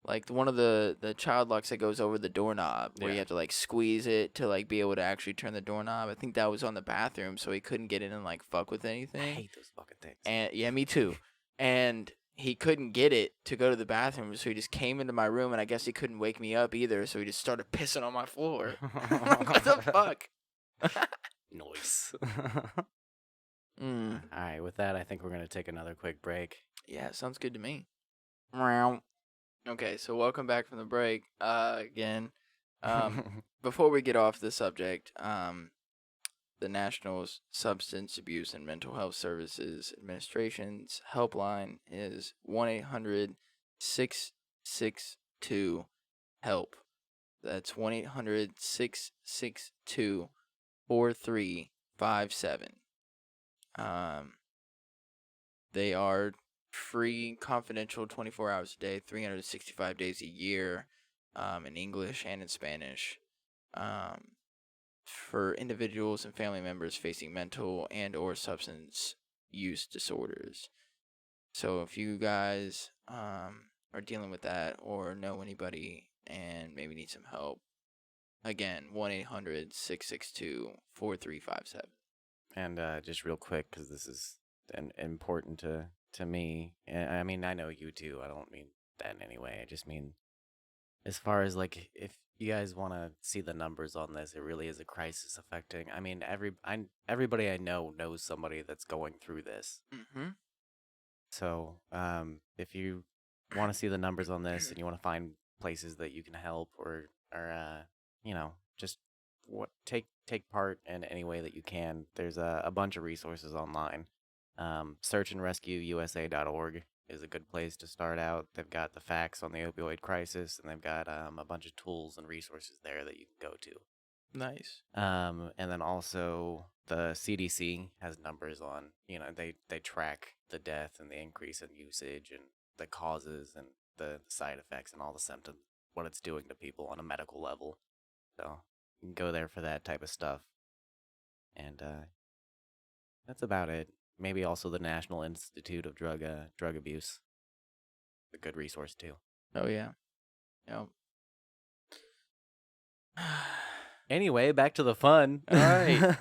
Like, one of the child locks that goes over the doorknob where you Yeah. have to, like, squeeze it to, like, be able to actually turn the doorknob. I think that was on the bathroom, so he couldn't get in and, like, fuck with I anything. hate those fucking things. And, yeah, me too. And he couldn't get it to go to the bathroom, so he just came into my room, and I guess he couldn't wake me up either, so he just started pissing on my floor. What the fuck? Noise. Mm. All right, with that, I think we're going to take another quick break. Yeah, sounds good to me. Meow. Okay, so welcome back from the break. Again, before we get off the subject, the National Substance Abuse and Mental Health Services Administration's helpline is 1-800-662-HELP. That's 1-800-662-4357. They are free, confidential, 24 hours a day, 365 days a year, in English and in Spanish, for individuals and family members facing mental and or substance use disorders. So if you guys are dealing with that or know anybody and maybe need some help, again, 1-800-662-4357. And just real quick, because this is important to me. And I mean, I know you too. I don't mean that in any way. I just mean, as far as like, if you guys want to see the numbers on this, it really is a crisis affecting. I mean, everybody I know knows somebody that's going through this. Mm-hmm. So, if you want to see the numbers on this and you want to find places that you can help or you know, just take part in any way that you can, there's a bunch of resources online. searchandrescueusa.org is a good place to start out. They've got the facts on the opioid crisis, and they've got a bunch of tools and resources there that you can go to. Nice. And then also the CDC has numbers on, you know, they track the death and the increase in usage and the causes and the side effects and all the symptoms, what it's doing to people on a medical level. So you can go there for that type of stuff. And that's about it. Maybe also the National Institute of Drug Abuse. A good resource too. Oh yeah. Yep. Anyway, back to the fun. All right.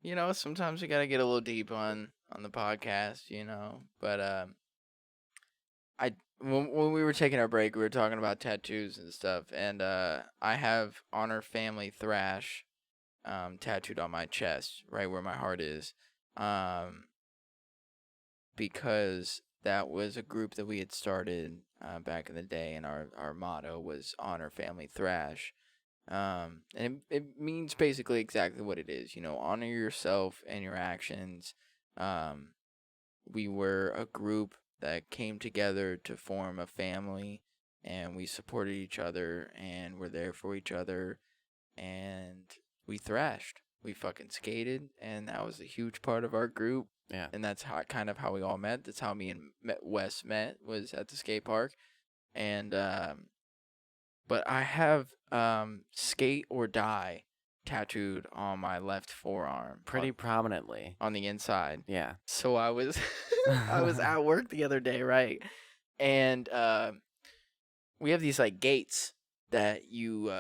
You know, sometimes we gotta get a little deep on the podcast, you know. But when we were taking our break, we were talking about tattoos and stuff, and I have Honor Family Thrash tattooed on my chest, right where my heart is, because that was a group that we had started back in the day, and our motto was Honor Family Thrash. And it means basically exactly what it is, you know, honor yourself and your actions. We were a group that came together to form a family, and we supported each other, and we're there for each other, and we thrashed. We fucking skated, and that was a huge part of our group. Yeah. And that's kind of how we all met. That's how me and Wes met, was at the skate park. And but I have skate or die tattooed on my left forearm. Pretty prominently. On the inside. Yeah. So I was I was at work the other day, right? And we have these like gates that you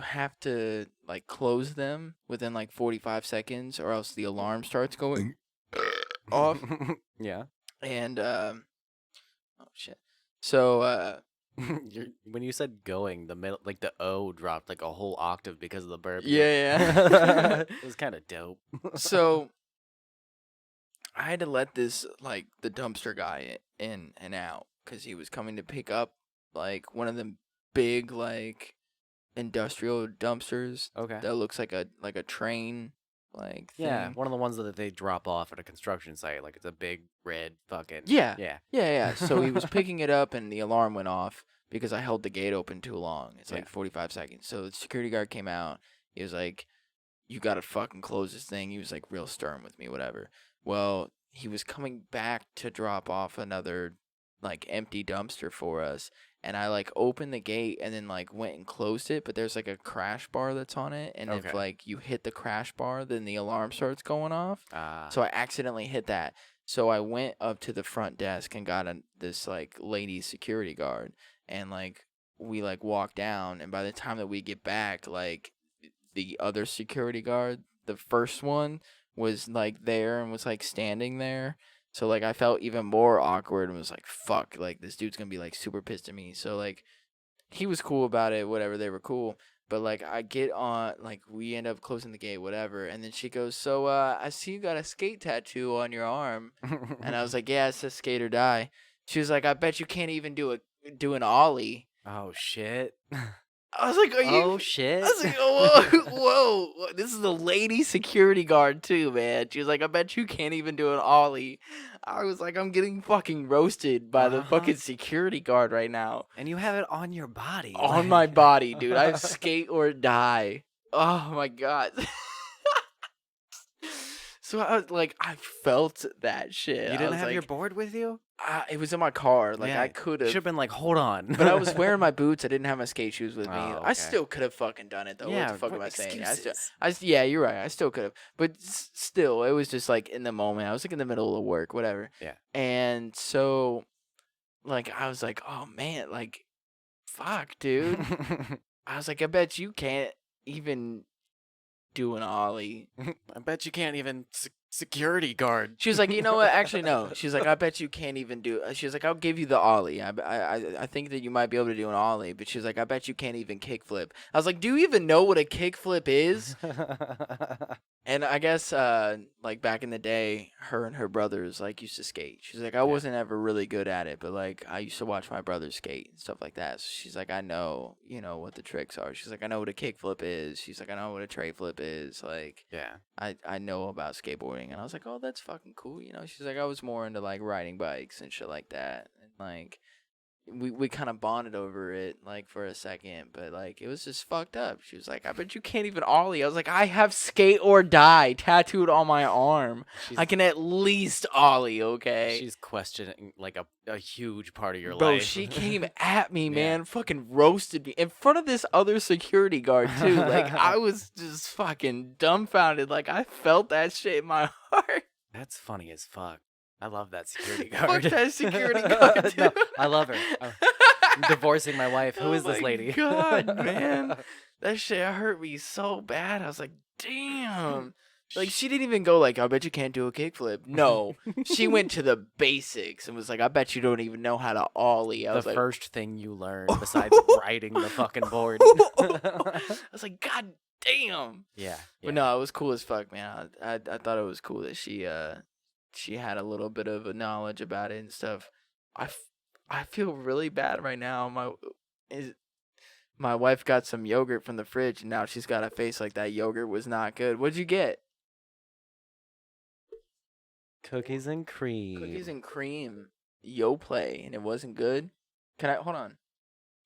have to like close them within like 45 seconds or else the alarm starts going off. Yeah. And oh shit. So when you said going, the middle, like the O dropped like a whole octave because of the burp. yeah. It was kind of dope. So I had to let this like the dumpster guy in and out because he was coming to pick up like one of them big like industrial dumpsters Okay. that looks like a train like thing. Yeah, one of the ones that they drop off at a construction site. Like it's a big red fucking. Yeah. Yeah. Yeah. So he was picking it up and the alarm went off because I held the gate open too long. It's like Yeah. 45 seconds. So the security guard came out He was like, you gotta fucking close this thing. He was like real stern with me, whatever. Well, he was coming back to drop off another like empty dumpster for us, and I like opened the gate and then like went and closed it, but there's like a crash bar that's on it, and if Okay. like you hit the crash bar, then the alarm starts going off. Ah. So I accidentally hit that. So I went up to the front desk and got this like lady security guard, and like we like walked down, and by the time that we get back, like the other security guard, the first one, was like there and was like standing there. So like I felt even more awkward and was like, fuck, like this dude's gonna be like super pissed at me. So like he was cool about it, whatever, they were cool. But like I get on, like we end up closing the gate, whatever, and then she goes, so I see you got a skate tattoo on your arm. And I was like, yeah, it says skate or die. She was like, I bet you can't even do an ollie. Oh shit. I was like, are you? Oh shit. I was like, whoa, whoa, this is a lady security guard too, man. She was like, I bet you can't even do an ollie. I was like, I'm getting fucking roasted by the fucking security guard right now. And you have it on your body. On my body, dude. I have skate or die. Oh my god. So I was like, I felt that shit. You didn't have your board with you? It was in my car. Like Yeah, I could Should have. have been like, hold on. But I was wearing my boots. I didn't have my skate shoes with me. Oh, I okay. still could have fucking done it though. Yeah, what the fuck what am I saying? excuses? Yeah, you're right. I still could have. But still, it was just like in the moment. I was like in the middle of work, whatever. Yeah. And so, like, I was like, oh man, like, fuck, dude. I was like, I bet you can't even do an ollie. I bet you can't even security guard. She was like, you know what? Actually, no. She's like, I bet you can't even do. She was like, I'll give you the ollie. I think that you might be able to do an ollie, but she's like, I bet you can't even kickflip. I was like, do you even know what a kickflip is? And I guess, like back in the day, her and her brothers like used to skate. She's like, I wasn't ever really good at it, but like I used to watch my brothers skate and stuff like that. So she's like, I know, what the tricks are. She's like, I know what a kickflip is. She's like, I know what a tray flip is. Like, Yeah. I know about skateboarding, and I was like, oh, that's fucking cool. She's like, I was more into like riding bikes and shit like that, and like we kind of bonded over it like for a second, but like it was just fucked up. She was like, I bet you can't even ollie. I was like, I have skate or die tattooed on my arm. I can at least ollie, okay? She's questioning like a huge part of your Bro, life. she came at me, man, fucking roasted me in front of this other security guard too. Like I was just fucking dumbfounded. Like I felt that shit in my heart. That's funny as fuck. I love that security Fuck guard. that security guard, No, dude. I love her. I'm divorcing my wife. Who is this lady? God, man. That shit hurt me so bad. I was like, damn. Like, she didn't even go like, I bet you can't do a kickflip. No. She went to the basics and was like, I bet you don't even know how to ollie. I The was like, first thing you learn besides riding the fucking board. I was like, God damn. Yeah. But no, it was cool as fuck, man. I thought it was cool that she had a little bit of a knowledge about it and stuff. I feel really bad right now. My wife got some yogurt from the fridge, and now she's got a face like that yogurt was not good. What'd you get? Cookies and cream. Cookies and cream. Yoplait, and it wasn't good. Hold on.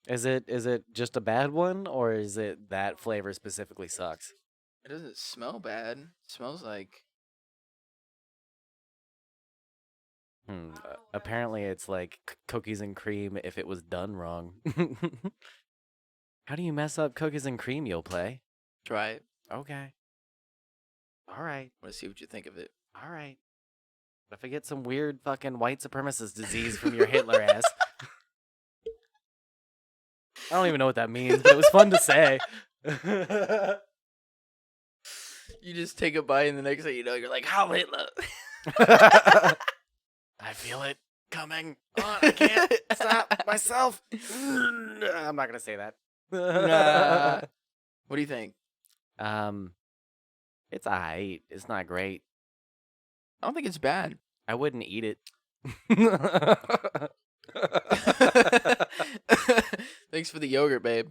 Is it just a bad one, or is it that flavor specifically sucks? It doesn't smell bad. It smells like. Apparently, it's like cookies and cream if it was done wrong. How do you mess up cookies and cream, Yoplait? Try it. Okay. All right. Want to see what you think of it. All right. If I get some weird fucking white supremacist disease from your Hitler ass. I don't even know what that means, but it was fun to say. You just take a bite, and the next thing you know, you're like, "How Hitler?" I feel it coming on. I can't stop myself. I'm not gonna say that. Nah. What do you think? It's aight. It's not great. I don't think it's bad. I wouldn't eat it. Thanks for the yogurt, babe.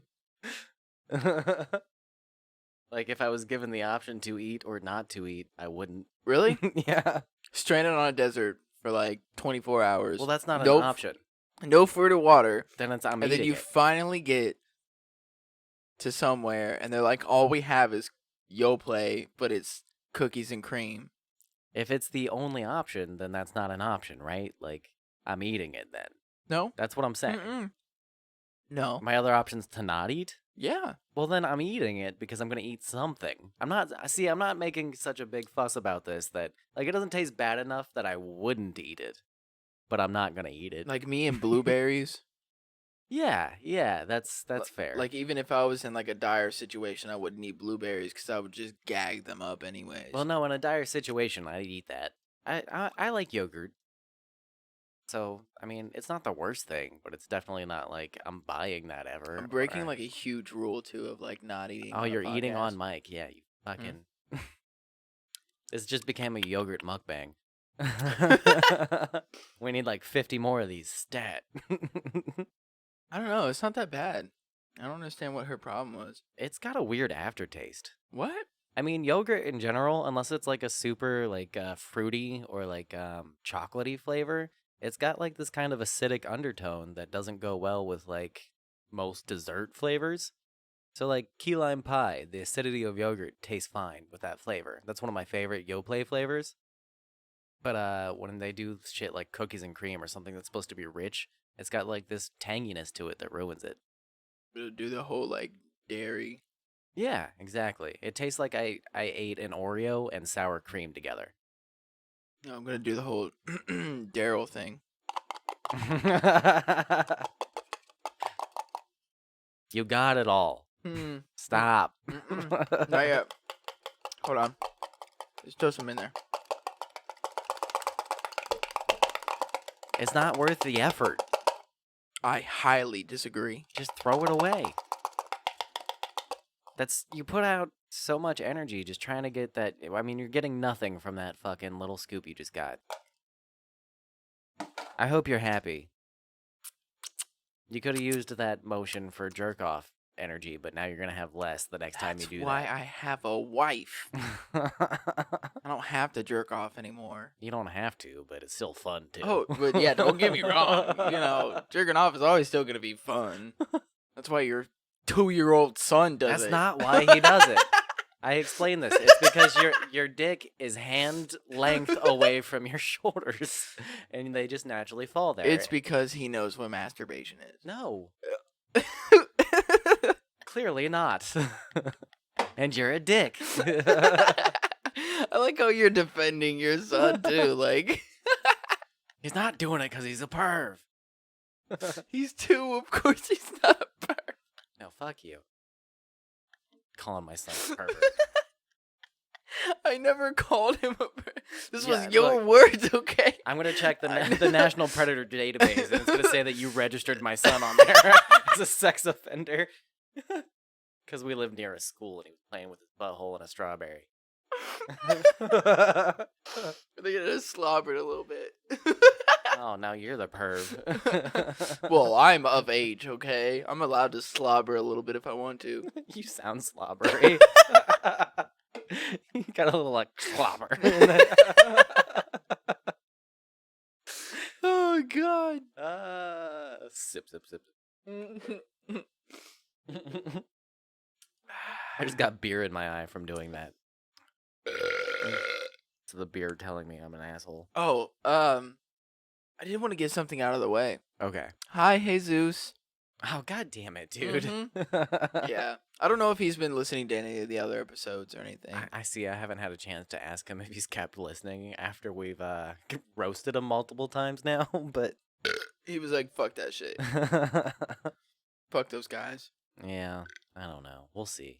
Like if I was given the option to eat or not to eat, I wouldn't. Really? Yeah. Stranded on a desert for like 24 hours. Well, that's not an No option. No food or water. Then I'm And eating then you it. finally get to somewhere and they're like, all we have is Yoplait, but it's cookies and cream. If it's the only option, then that's not an option, right? Like, I'm eating it then. No? That's what I'm saying. Mm-mm. No. My other option's to not eat? Yeah. Well, then I'm eating it because I'm going to eat something. I'm not making such a big fuss about this that, like, it doesn't taste bad enough that I wouldn't eat it, but I'm not going to eat it. Like me and blueberries. Yeah, that's fair. Like, even if I was in, like, a dire situation, I wouldn't eat blueberries because I would just gag them up anyways. well, no, in a dire situation, I'd eat that. I like yogurt. So, I mean, it's not the worst thing, but it's definitely not like I'm buying that ever. I'm breaking, or- like, a huge rule, too, of, like, not eating Oh, on a you're eating on podcast. mic. Yeah, you fucking. This just became a yogurt mukbang. We need like 50 more of these. Stat. I don't know. It's not that bad. I don't understand what her problem was. It's got a weird aftertaste. What? I mean, yogurt in general, unless it's like a super like fruity or like chocolatey flavor, it's got like this kind of acidic undertone that doesn't go well with like most dessert flavors. So like key lime pie, the acidity of yogurt tastes fine with that flavor. That's one of my favorite Yoplait flavors. But when they do shit like cookies and cream or something that's supposed to be rich, it's got like this tanginess to it that ruins it. Do the whole, like, dairy. Yeah, exactly. It tastes like I ate an Oreo and sour cream together. No, I'm going to do the whole Daryl thing. You got it all. Stop. Not yet. Hold on. There's still some in there. It's not worth the effort. I highly disagree. Just throw it away. You put out so much energy just trying to get that. I mean, you're getting nothing from that fucking little scoop you just got. I hope you're happy. You could have used that motion for jerk off energy, but now you're gonna have less the next time you do That's why that. I have a wife. I don't have to jerk off anymore. You don't have to, but it's still fun too. Oh, but yeah, don't get me wrong. Jerking off is always still going to be fun. That's why your 2-year-old son does That's it. not why he does it. I explained this. It's because your dick is hand length away from your shoulders, and they just naturally fall there. It's because he knows what masturbation is. No, clearly not. And you're a dick. I like how you're defending your son, too. Like, He's not doing it because he's a perv. he's 2, of course he's not a perv. No, fuck you. Calling my son a pervert. I never called him a perv. This Yeah, was your look. words, okay? I'm gonna check the National Predator database, and it's gonna say that you registered my son on there as a sex offender. Because we lived near a school, and he was playing with his butthole in a strawberry. They just slobbered a little bit. Oh, now you're the perv. Well, I'm of age, okay? I'm allowed to slobber a little bit if I want to. You sound slobbery. You got a little like slobber. Oh, God. Sip. I just got beer in my eye from doing that. So the beer telling me I'm an asshole. Oh, I did want to get something out of the way. Okay. Hi, Jesus. Oh, god damn it, dude. Yeah. I don't know if he's been listening to any of the other episodes or anything. I see. I haven't had a chance to ask him if he's kept listening after we've roasted him multiple times now, but He was like, fuck that shit. Fuck those guys. yeah, I don't know. We'll see.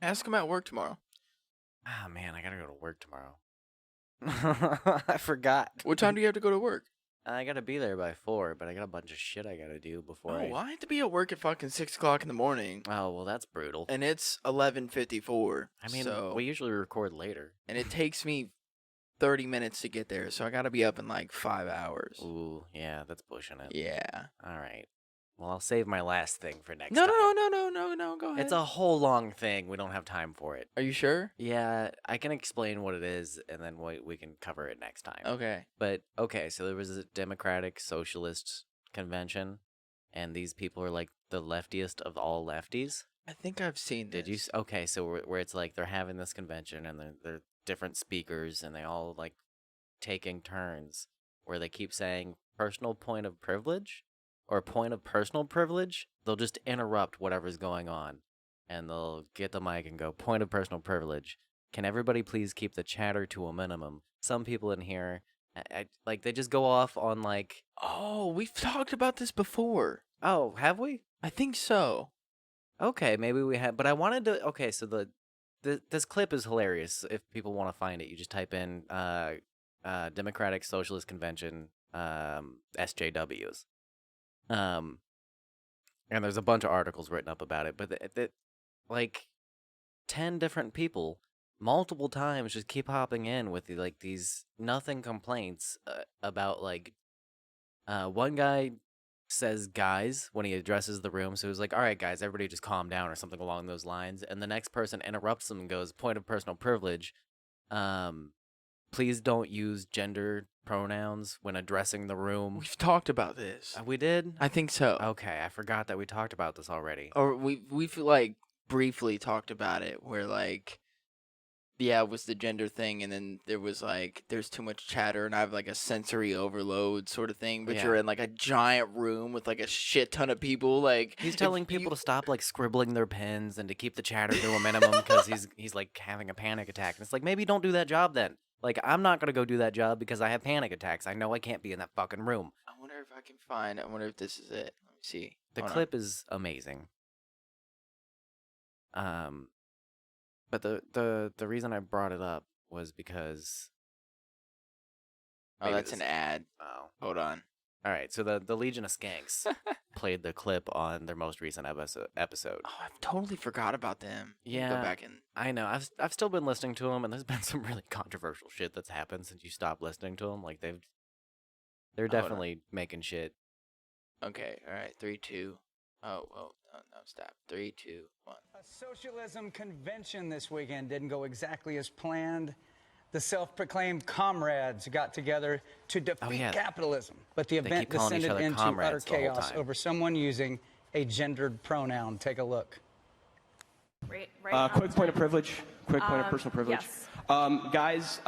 Ask him at work tomorrow. Ah, man, I gotta go to work tomorrow. I forgot. What time do you have to go to work? I gotta be there by 4, but I got a bunch of shit I gotta do before Oh, I have to be at work at fucking 6 o'clock in the morning. Oh, well, that's brutal. And it's 11:54. I mean, so, we usually record later. and it takes me 30 minutes to get there, so I gotta be up in like 5 hours. Ooh, yeah, that's pushing it. Yeah. All right. Well, I'll save my last thing for next No, time. no, go ahead. It's a whole long thing. We don't have time for it. Are you sure? Yeah, I can explain what it is, and then we can cover it next time. Okay. But, okay, so there was a Democratic Socialist convention, and these people are like the leftiest of all lefties. I think I've seen this. Did you? Okay, so where it's like they're having this convention and they're different speakers and they all like taking turns where they keep saying personal point of privilege or point of personal privilege. They'll just interrupt whatever's going on and they'll get the mic and go, point of personal privilege. Can everybody please keep the chatter to a minimum? Some people in here, like, they just go off on like, Oh, we've talked about this before. oh, have we? I think so. Okay, maybe we have, but I wanted to. Okay, so this clip is hilarious. If people want to find it, you just type in Democratic Socialist Convention SJWs, and there's a bunch of articles written up about it. But like 10 different people, multiple times, just keep hopping in with like these nothing complaints about like one guy says guys when he addresses the room, so he's like, all right guys, everybody just calm down or something along those lines, and the next person interrupts him and goes, point of personal privilege, please don't use gender pronouns when addressing the room. We've talked about this. We did? I think so. Okay, I forgot that we talked about this already. Or we've like briefly talked about it where like, yeah, it was the gender thing, and then there was like, there's too much chatter, and I have like a sensory overload sort of thing, but Yeah. you're in like a giant room with like a shit ton of people. Like, He's telling people to stop like scribbling their pens and to keep the chatter to a minimum because he's like having a panic attack. And it's like, maybe don't do that job then. Like, I'm not gonna go do that job because I have panic attacks. I know I can't be in that fucking room. I wonder if I can find. I wonder if this is it. Let me see. The Hold on. clip is amazing. But the reason I brought it up was because Oh, maybe that's this- an ad. oh. Hold on. All right, so the Legion of Skanks played the clip on their most recent episode. Oh, I've totally forgot about them. Let me Yeah. Go back and. I know. I've still been listening to them, and there's been some really controversial shit that's happened since you stopped listening to them. Like they're Hold on. definitely making shit. Okay. All right. 3, 2. Oh. No. Stop. 3, 2, 1. A socialism convention this weekend didn't go exactly as planned. The self-proclaimed comrades got together to defeat yeah. capitalism, but the event keep calling each descended other into utter comrades the whole chaos time. over someone using a gendered pronoun. Take a look. Quick point of privilege. Quick point of personal privilege. Yes. Guys,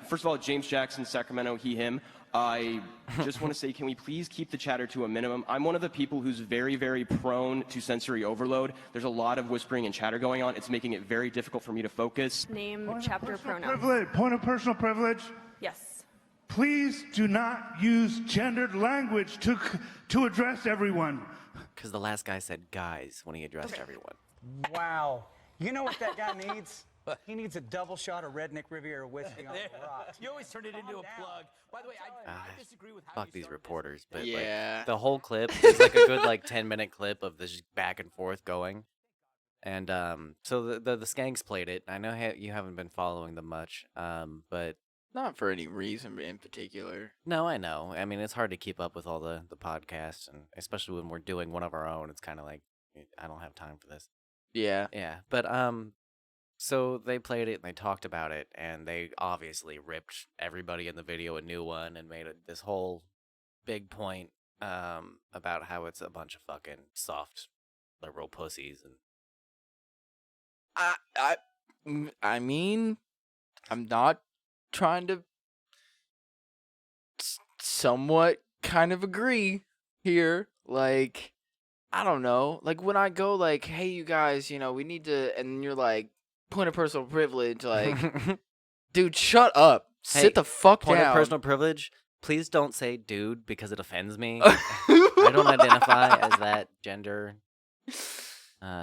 first of all, James Jackson, Sacramento, he, him. I just want to say, can we please keep the chatter to a minimum? I'm one of the people who's very, very prone to sensory overload. There's a lot of whispering and chatter going on. It's making it very difficult for me to focus. Name, chapter, pronoun. Point of personal privilege. Yes. Please do not use gendered language to address everyone. Because the last guy said guys when he addressed everyone. Wow. You know what that guy needs? He needs a double shot of Redneck Riviera whiskey on the rocks. You always turn it into a plug. By the way, I disagree with how Fuck these reporters, but Yeah. like the whole clip is like a good like 10-minute clip of this back and forth going. And so the Skanks played it. I know you haven't been following them much, but Not for any reason in particular. no, I know. I mean, it's hard to keep up with all the podcasts, and especially when we're doing one of our own. It's kind of like I don't have time for this. Yeah. Yeah, but so they played it and they talked about it, and they obviously ripped everybody in the video a new one and made this whole big point about how it's a bunch of fucking soft liberal pussies. And I mean, I'm not trying to somewhat kind of agree here. Like, I don't know. Like when I go like, hey, you guys, we need to, and you're like, point of personal privilege, like, dude, shut up. Hey, Sit the fuck point down. of personal privilege, please don't say dude because it offends me. I don't identify as that gender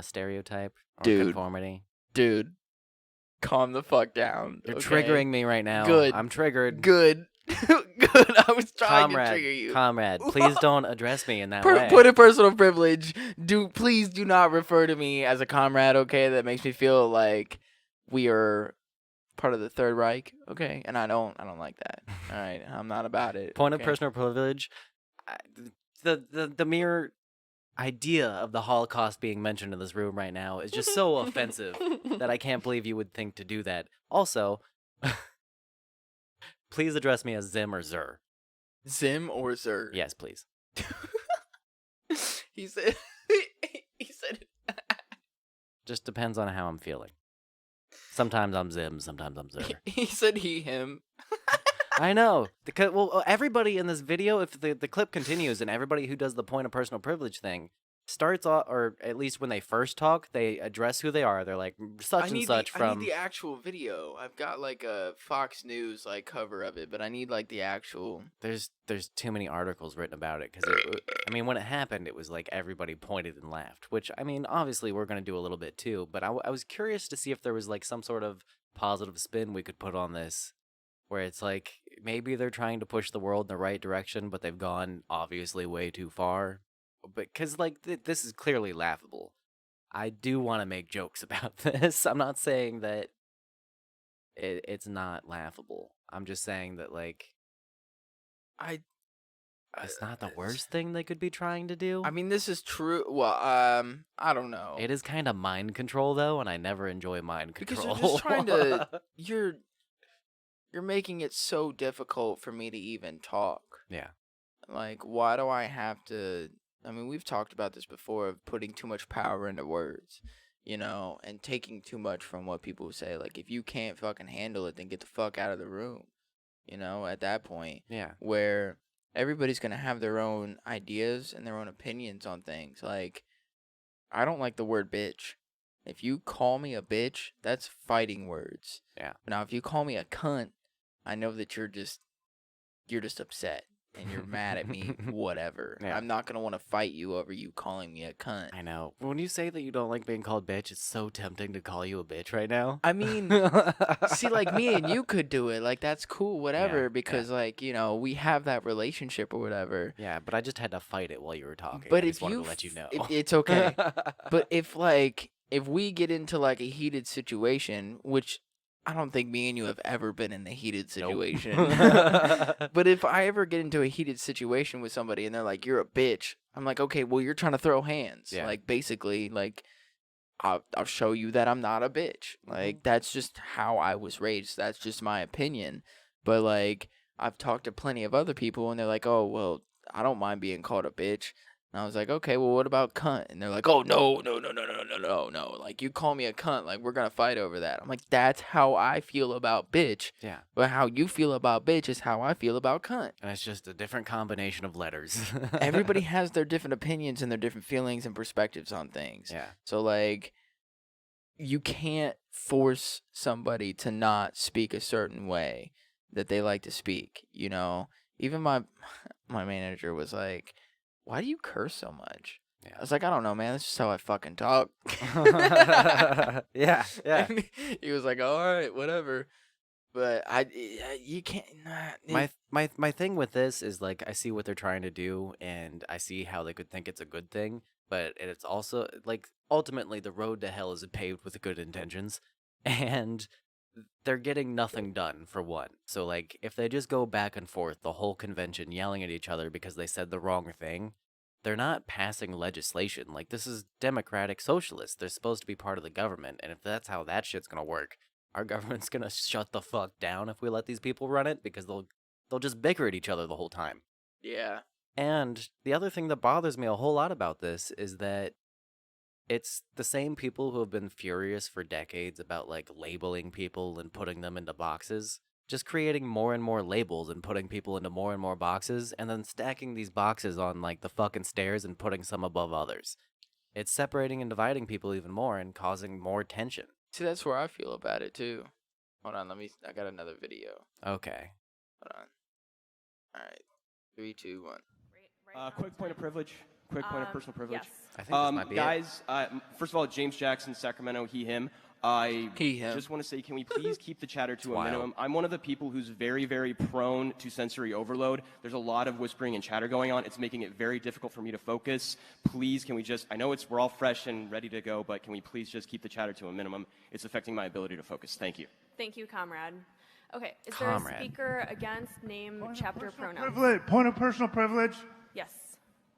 stereotype or Dude. conformity. Dude, calm the fuck down. You're okay? triggering me right now. Good. I'm triggered. Good. Good. I was trying to trigger you. Comrade, please don't address me in that way. Point of personal privilege. Please do not refer to me as a comrade, okay? That makes me feel like we are part of the Third Reich, okay? And I don't like that. All right, I'm not about it. Point of okay? personal privilege. The mere idea of the Holocaust being mentioned in this room right now is just so offensive that I can't believe you would think to do that. Also, please address me as Zim or Zur. Zim or Zer? Yes, please. He said. He said. Just depends on how I'm feeling. Sometimes I'm Zim, sometimes I'm Zer. He said he him. I know. Because, well, everybody in this video, if the clip continues, and everybody who does the point of personal privilege thing starts off, or at least when they first talk, they address who they are. They're like such and such I from. need the actual video. I've got like a Fox News like cover of it, but I need like the actual. There's too many articles written about it because I mean, when it happened, it was like everybody pointed and laughed. Which I mean, obviously we're gonna do a little bit too. But I was curious to see if there was like some sort of positive spin we could put on this, where it's like maybe they're trying to push the world in the right direction, but they've gone obviously way too far. But because like this is clearly laughable. I do want to make jokes about this. I'm not saying that it's not laughable. I'm just saying that like it's not the worst thing they could be trying to do. I mean, this is true. Well, I don't know. It is kind of mind control though, and I never enjoy mind Because control. you're just trying to you're making it so difficult for me to even talk. Yeah. Like, why do I have to? I mean, we've talked about this before of putting too much power into words, you know, and taking too much from what people say. Like, if you can't fucking handle it, then get the fuck out of the room, you know, at that point. Yeah. Where everybody's going to have their own ideas and their own opinions on things. Like, I don't like the word bitch. If you call me a bitch, that's fighting words. Yeah. Now, if you call me a cunt, I know that you're just upset. And you're mad at me, whatever. Yeah. I'm not going to want to fight you over you calling me a cunt. I know. When you say that you don't like being called bitch, it's so tempting to call you a bitch right now. I mean, see, like, me and you could do it. Like, that's cool, whatever, Yeah, because, like, you know, we have that relationship or whatever. Yeah, but I just had to fight it while you were talking. But I if just wanted you to let you know. it's okay. But if we get into, like, a heated situation, which I don't think me and you have ever been in a heated situation. But if I ever get into a heated situation with somebody and they're like, you're a bitch, I'm like, okay, well, you're trying to throw hands. Yeah. Like, basically, like, I'll show you that I'm not a bitch. Like, that's just how I was raised. That's just my opinion. But, like, I've talked to plenty of other people and they're like, oh, well, I don't mind being called a bitch. And I was like, okay, well, what about cunt? And they're like, oh, no. Like, you call me a cunt, like, we're going to fight over that. I'm like, that's how I feel about bitch. Yeah. But how you feel about bitch is how I feel about cunt. And it's just a different combination of letters. Everybody has their different opinions and their different feelings and perspectives on things. Yeah. So, like, you can't force somebody to not speak a certain way that they like to speak, you know? Even my manager was like, why do you curse so much? Yeah. I was like, I don't know, man. That's just how I fucking talk. Yeah. And he was like, all right, whatever. But you can't. My thing with this is like I see what they're trying to do, and I see how they could think it's a good thing, but it's also like ultimately the road to hell is paved with good intentions, and they're getting nothing done for one. So like if they just go back and forth the whole convention yelling at each other because they said the wrong thing, they're not passing legislation. Like, this is democratic socialists. They're supposed to be part of the government, and if that's how that shit's gonna work, our government's gonna shut the fuck down if we let these people run it, because they'll just bicker at each other the whole time. Yeah. And the other thing that bothers me a whole lot about this is that it's the same people who have been furious for decades about, like, labeling people and putting them into boxes, just creating more and more labels and putting people into more and more boxes, and then stacking these boxes on, like, the fucking stairs and putting some above others. It's separating and dividing people even more and causing more tension. See, that's where I feel about it, too. Hold on, I got another video. Okay. Hold on. All right. 3, 2, 1. Quick point of privilege. Quick point of personal privilege. Yes. I think this might be guys, first of all, James Jackson, Sacramento, he, him. He, him. Just want to say, can we please keep the chatter to a wild. minimum? I'm one of the people who's very, very prone to sensory overload. There's a lot of whispering and chatter going on. It's making it very difficult for me to focus. Please, can we just, I know we're all fresh and ready to go, but can we please just keep the chatter to a minimum? It's affecting my ability to focus. Thank you. Thank you, comrade. Okay, is Comrade. there a speaker against name, chapter, pronoun? Point of personal privilege. Yes.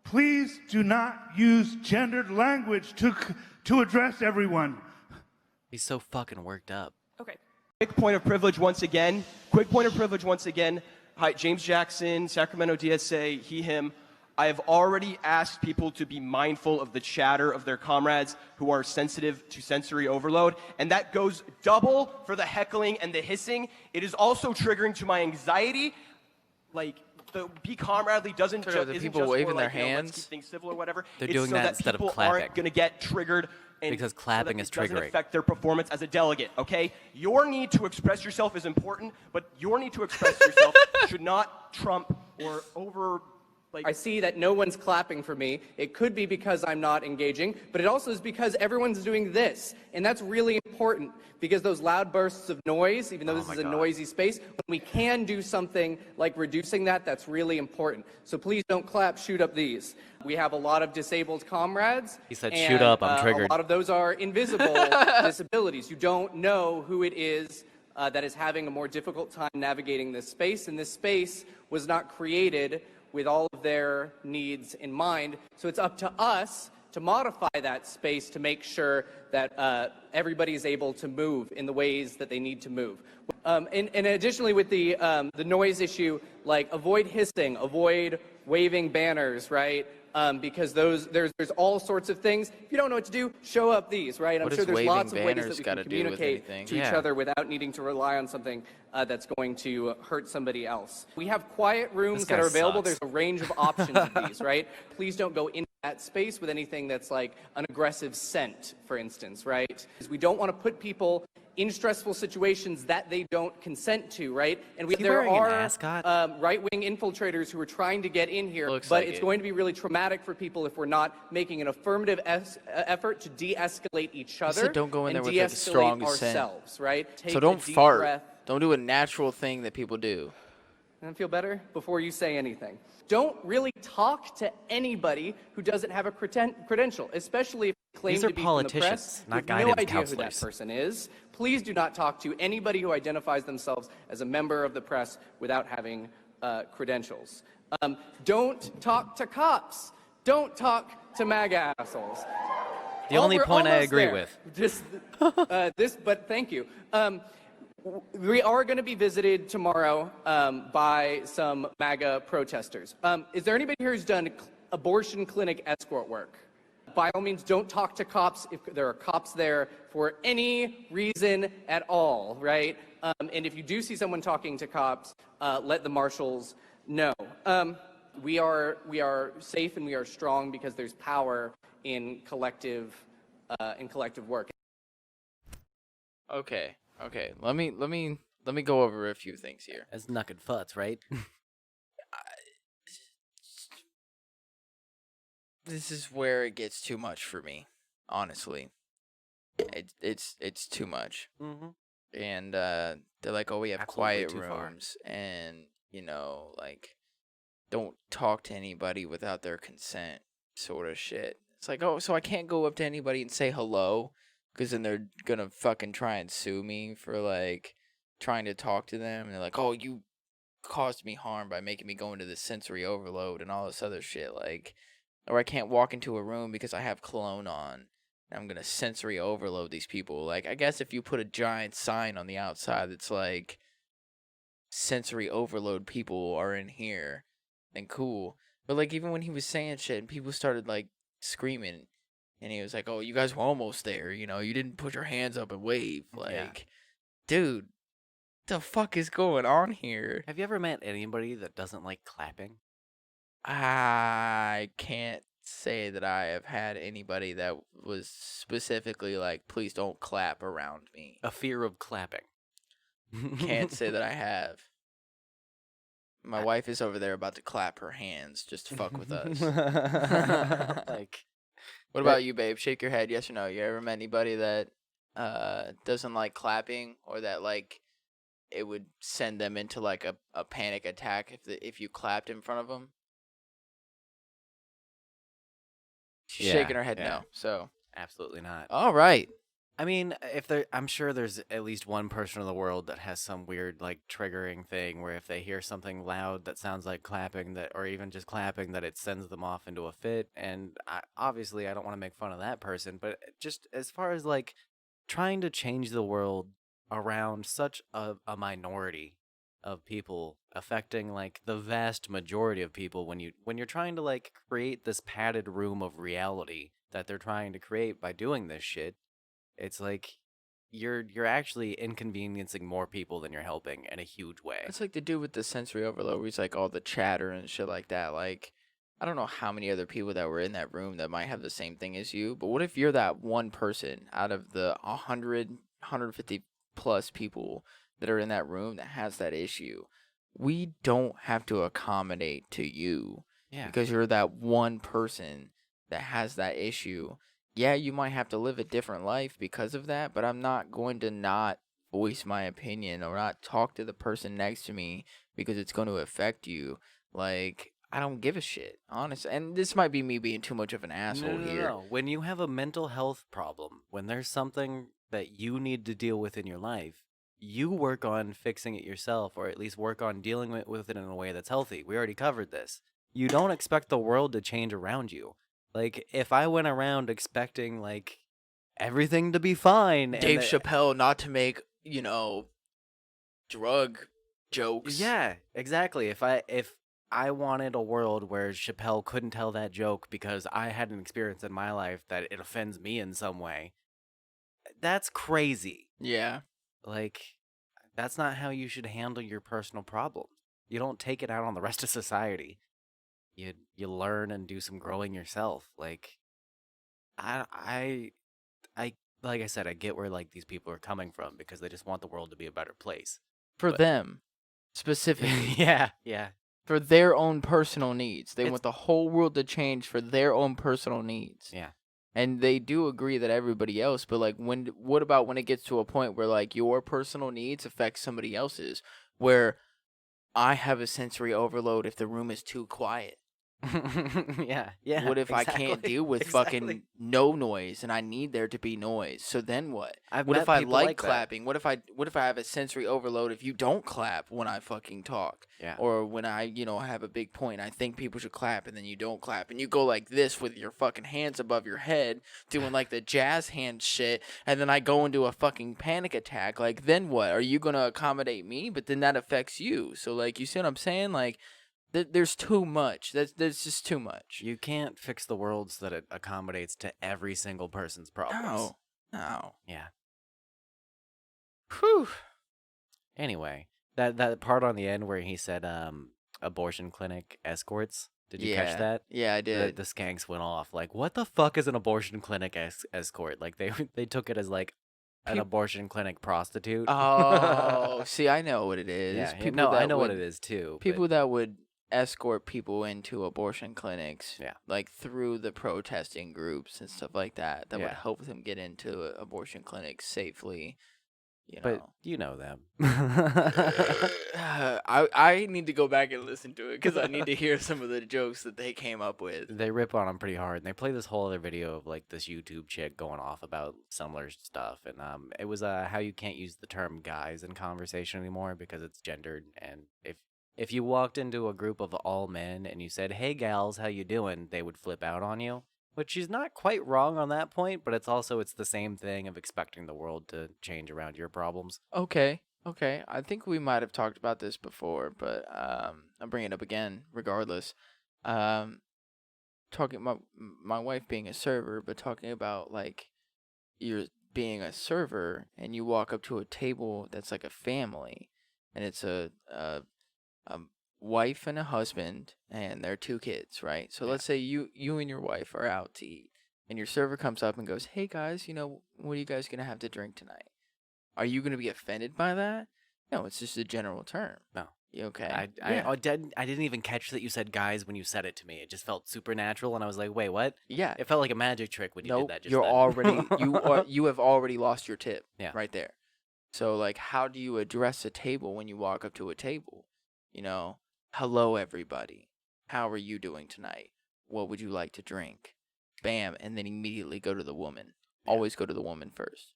Please do not use gendered language to address everyone. He's so fucking worked up. Okay. Quick point of privilege once again. Quick point of privilege once again. Hi, James Jackson, Sacramento DSA, he, him. I have already asked people to be mindful of the chatter of their comrades who are sensitive to sensory overload, and that goes double for the heckling and the hissing. It is also triggering to my anxiety. Like, the be comradely doesn't So just the isn't people just for, waving their like, you know, let's hands? keep things civil or whatever. They're It's doing so that that instead of people clapping. aren't going to get triggered. And Because so clapping that is it doesn't triggering. affect their performance as a delegate, okay? Your need to express yourself is important, but your need to express yourself should not trump or over, like... I see that no one's clapping for me. It could be because I'm not engaging, but it also is because everyone's doing this. And that's really important because those loud bursts of noise, even though this is a noisy space, when we can do something like reducing that, that's really important. So please don't clap, shoot up these. We have a lot of disabled comrades. He said, and, "Shoot up, I'm triggered." A lot of those are invisible disabilities. You don't know who it is that is having a more difficult time navigating this space, and this space was not created with all of their needs in mind. So it's up to us to modify that space to make sure that everybody is able to move in the ways that they need to move. And additionally, with the noise issue, like avoid hissing, avoid waving banners, right? Because there's all sorts of things. If you don't know what to do, show up these, right? I'm What sure does there's waving lots of ways banners that we gotta can do with communicate anything? to each Yeah. other without needing to rely on something that's going to hurt somebody else. We have quiet rooms This that guy are available. sucks. There's a range of options of these, right? Please don't go into that space with anything that's like an aggressive scent, for instance, right? Because we don't want to put people in stressful situations that they don't consent to, right? And Is he there wearing an are ascot? right-wing infiltrators who are trying to get in here, Looks but like it's it. going to be really traumatic for people if we're not making an affirmative effort to de-escalate each other said don't go in and there with, like, a de-escalate strong scent. ourselves, right? Take So a don't deep fart. breath. Don't do a natural thing that people do. And feel better before you say anything. Don't really talk to anybody who doesn't have a credential, especially if they claim These are to be from the press. politicians, You not have no guidance idea who that counselors. person is. Please do not talk to anybody who identifies themselves as a member of the press without having credentials. Don't talk to cops. Don't talk to MAGA assholes. The only We're point I almost agree there. with. Just but thank you. We are going to be visited tomorrow by some MAGA protesters. Is there anybody here who's done abortion clinic escort work? By all means, don't talk to cops if there are cops there for any reason at all, right? And if you do see someone talking to cops, let the marshals know. We are safe and we are strong because there's power in collective work. Okay. Let me go over a few things here. That's knuckin' futz, right? This is where it gets too much for me, honestly. It's too much. Mm-hmm. And they're like, "Oh, we have Absolutely quiet too far. rooms and, like don't talk to anybody without their consent," sort of shit. It's like, "Oh, so I can't go up to anybody and say hello because then they're going to fucking try and sue me for like trying to talk to them." And they're like, "Oh, you caused me harm by making me go into this sensory overload and all this other shit." Like, or I can't walk into a room because I have cologne on. And I'm going to sensory overload these people. Like, I guess if you put a giant sign on the outside that's like, sensory overload people are in here, then cool. But like, even when he was saying shit and people started like screaming and he was like, "Oh, you guys were almost there. You didn't put your hands up and wave." Like, dude, the fuck is going on here? Have you ever met anybody that doesn't like clapping? I can't say that I have had anybody that was specifically like, "Please don't clap around me." A fear of clapping. Can't say that I have. My wife is over there about to clap her hands just to fuck with us. Like, What about you, babe? Shake your head, yes or no. You ever met anybody that doesn't like clapping, or that like it would send them into like a panic attack if you clapped in front of them? She's Yeah, shaking her head yeah. no. So, absolutely not. all right. I mean, I'm sure there's at least one person in the world that has some weird, like, triggering thing where if they hear something loud that sounds like clapping, or even just clapping, that it sends them off into a fit. And obviously, I don't want to make fun of that person, but just as far as like trying to change the world around such a minority of people affecting like the vast majority of people when you're trying to like create this padded room of reality that they're trying to create by doing this shit. It's like you're actually inconveniencing more people than you're helping in a huge way. It's like the dude with the sensory overload where he's like all the chatter and shit like that. Like, I don't know how many other people that were in that room that might have the same thing as you, but what if you're that one person out of the 150 plus people that are in that room that has that issue? We don't have to accommodate to you Yeah. because you're that one person that has that issue. Yeah, you might have to live a different life because of that, but I'm not going to not voice my opinion or not talk to the person next to me because it's going to affect you. Like, I don't give a shit, honestly. And this might be me being too much of an asshole here. No. When you have a mental health problem, when there's something that you need to deal with in your life, you work on fixing it yourself, or at least work on dealing with it in a way that's healthy. We already covered this. You don't expect the world to change around you. Like, if I went around expecting, like, everything to be fine. Dave Chappelle not to make, you know, drug jokes. Yeah, exactly. If I wanted a world where Chappelle couldn't tell that joke because I had an experience in my life that it offends me in some way, that's crazy. Yeah. Like, that's not how you should handle your personal problems. You don't take it out on the rest of society. You learn and do some growing yourself. Like, I like I said, I get where like these people are coming from because they just want the world to be a better place. For But- them, specifically. Yeah. For their own personal needs. They want the whole world to change for their own personal needs. Yeah. And they do agree that everybody else, but like what about when it gets to a point where like your personal needs affect somebody else's, where I have a sensory overload if the room is too quiet? Yeah. What if I can't exactly, deal with exactly. fucking no noise and I need there to be noise? So then what? I've What met if I people like like that. clapping? What if I have a sensory overload if you don't clap when I fucking talk? Yeah. Or when I, have a big point, I think people should clap and then you don't clap and you go like this with your fucking hands above your head doing like the jazz hand shit, and then I go into a fucking panic attack. Like, then what? Are you going to accommodate me? But then that affects you. So like, you see what I'm saying? Like, there's too much. There's just too much. You can't fix the world so that it accommodates to every single person's problems. No. Yeah. Whew. Anyway, that part on the end where he said abortion clinic escorts. Did you catch that? Yeah, I did. The skanks went off. Like, what the fuck is an abortion clinic escort? Like they took it as like an abortion clinic prostitute. Oh, see, I know what it is. Yeah, People no, I that know what would- it is too. People that would escort people into abortion clinics, Yeah. like through the protesting groups and stuff like that, that would Yeah. help them get into abortion clinics safely. But you know them. I need to go back and listen to it because I need to hear some of the jokes that they came up with. They rip on him pretty hard, and they play this whole other video of like this YouTube chick going off about similar stuff, and it was how you can't use the term guys in conversation anymore because it's gendered, and if you walked into a group of all men and you said, "Hey gals, how you doing?" they would flip out on you. Which she's not quite wrong on that point, but it's the same thing of expecting the world to change around your problems. Okay. I think we might have talked about this before, but I'm bringing it up again regardless. Talking about my wife being a server, but talking about like you're being a server and you walk up to a table that's like a family, and it's a wife and a husband and their 2 kids, right? So let's say you and your wife are out to eat, and your server comes up and goes, "Hey guys, what are you guys gonna have to drink tonight?" Are you gonna be offended by that? No, it's just a general term. No. You okay? I didn't even catch that you said guys when you said it to me. It just felt supernatural, and I was like, wait, what? Yeah. It felt like a magic trick when you Nope, did that just you're then. already you have already lost your tip. Yeah. Right there. So like, how do you address a table when you walk up to a table? Hello everybody. How are you doing tonight? What would you like to drink? Bam, and then immediately go to the woman. Always go to the woman first.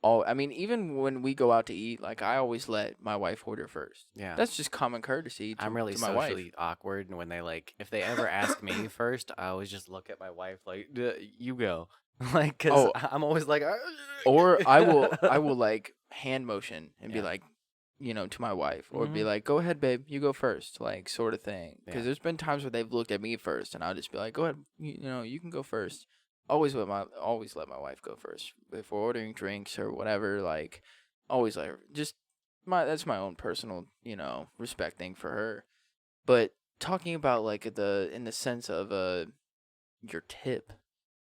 Even when we go out to eat, like I always let my wife order first. Yeah. That's just common courtesy to, I'm really to my wife. socially awkward, and when they if they ever ask me first, I always just look at my wife like, you go. Like, because I'm always like, Or I will like hand motion and be Yeah. like, to my wife, or be like, go ahead, babe, you go first, like, sort of thing. Because there's been times where they've looked at me first, and I'll just be like, go ahead, you can go first. Always let my wife go first if we're ordering drinks or whatever. Like, always let her. That's my own personal, respect thing for her. But talking about like in the sense of your tip,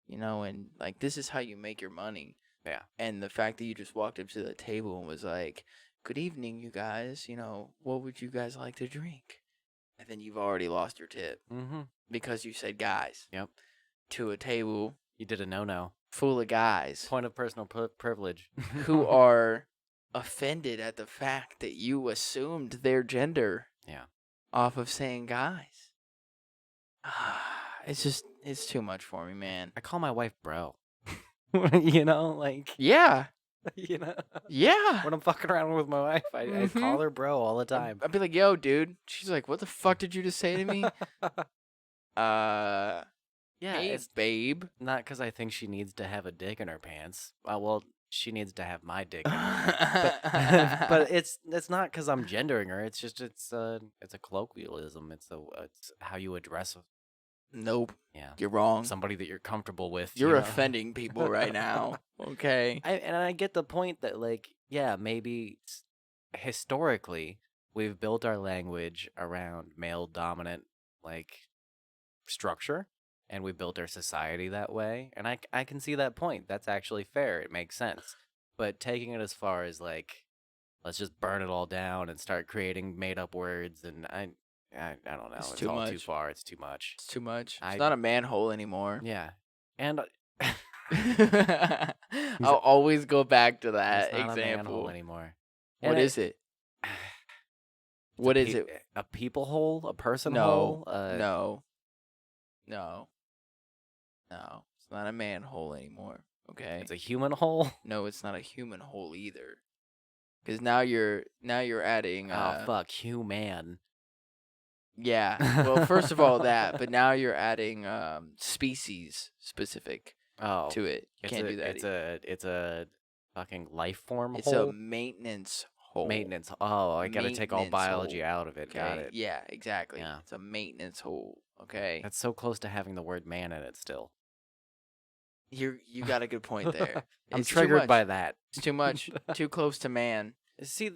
and like this is how you make your money. Yeah. And the fact that you just walked up to the table and was like, "Good evening, you guys. What would you guys like to drink?" And then you've already lost your tip because you said guys. Yep. To a table. You did a no-no. Full of guys. Point of personal privilege. who are offended at the fact that you assumed their gender. Yeah. Off of saying guys. It's too much for me, man. I call my wife bro. Like. Yeah. Yeah. When I'm fucking around with my wife, I call her bro all the time. I'd be like, yo, dude. She's like, what the fuck did you just say to me? Yeah, hey, it's babe. Not because I think she needs to have a dick in her pants. Well, she needs to have my dick in her pants. But it's not because I'm gendering her. It's just it's a colloquialism. It's how you address. Nope. Yeah. You're wrong. Somebody that you're comfortable with. You're offending people right now. Okay. And I get the point that, like, yeah, maybe historically we've built our language around male dominant, like, structure. And we built our society that way. And I can see that point. That's actually fair. It makes sense. But taking it as far as, like, let's just burn it all down and start creating made-up words, and I don't know. It's too all much. too far. It's too much. It's too much. It's not a manhole anymore. Yeah. And I'll always go back to that it's not a example. manhole anymore. What is it? What is it? A people hole? A person No. hole? No. It's not a manhole anymore. Okay. It's a human hole? No, it's not a human hole either. Because now you're adding. Oh fuck, human. Yeah. Well, first of all that, but now you're adding species specific to it. You can't do that. It's a fucking life form It's hole. a maintenance hole. Maintenance. Oh, I gotta take all Maintenance biology hole. out of it. Okay? Got it. Yeah, exactly. Yeah. It's a maintenance hole. Okay. That's so close to having the word man in it still. You got a good point there. I'm It's too triggered much. by that. It's too much. Too close to man. See,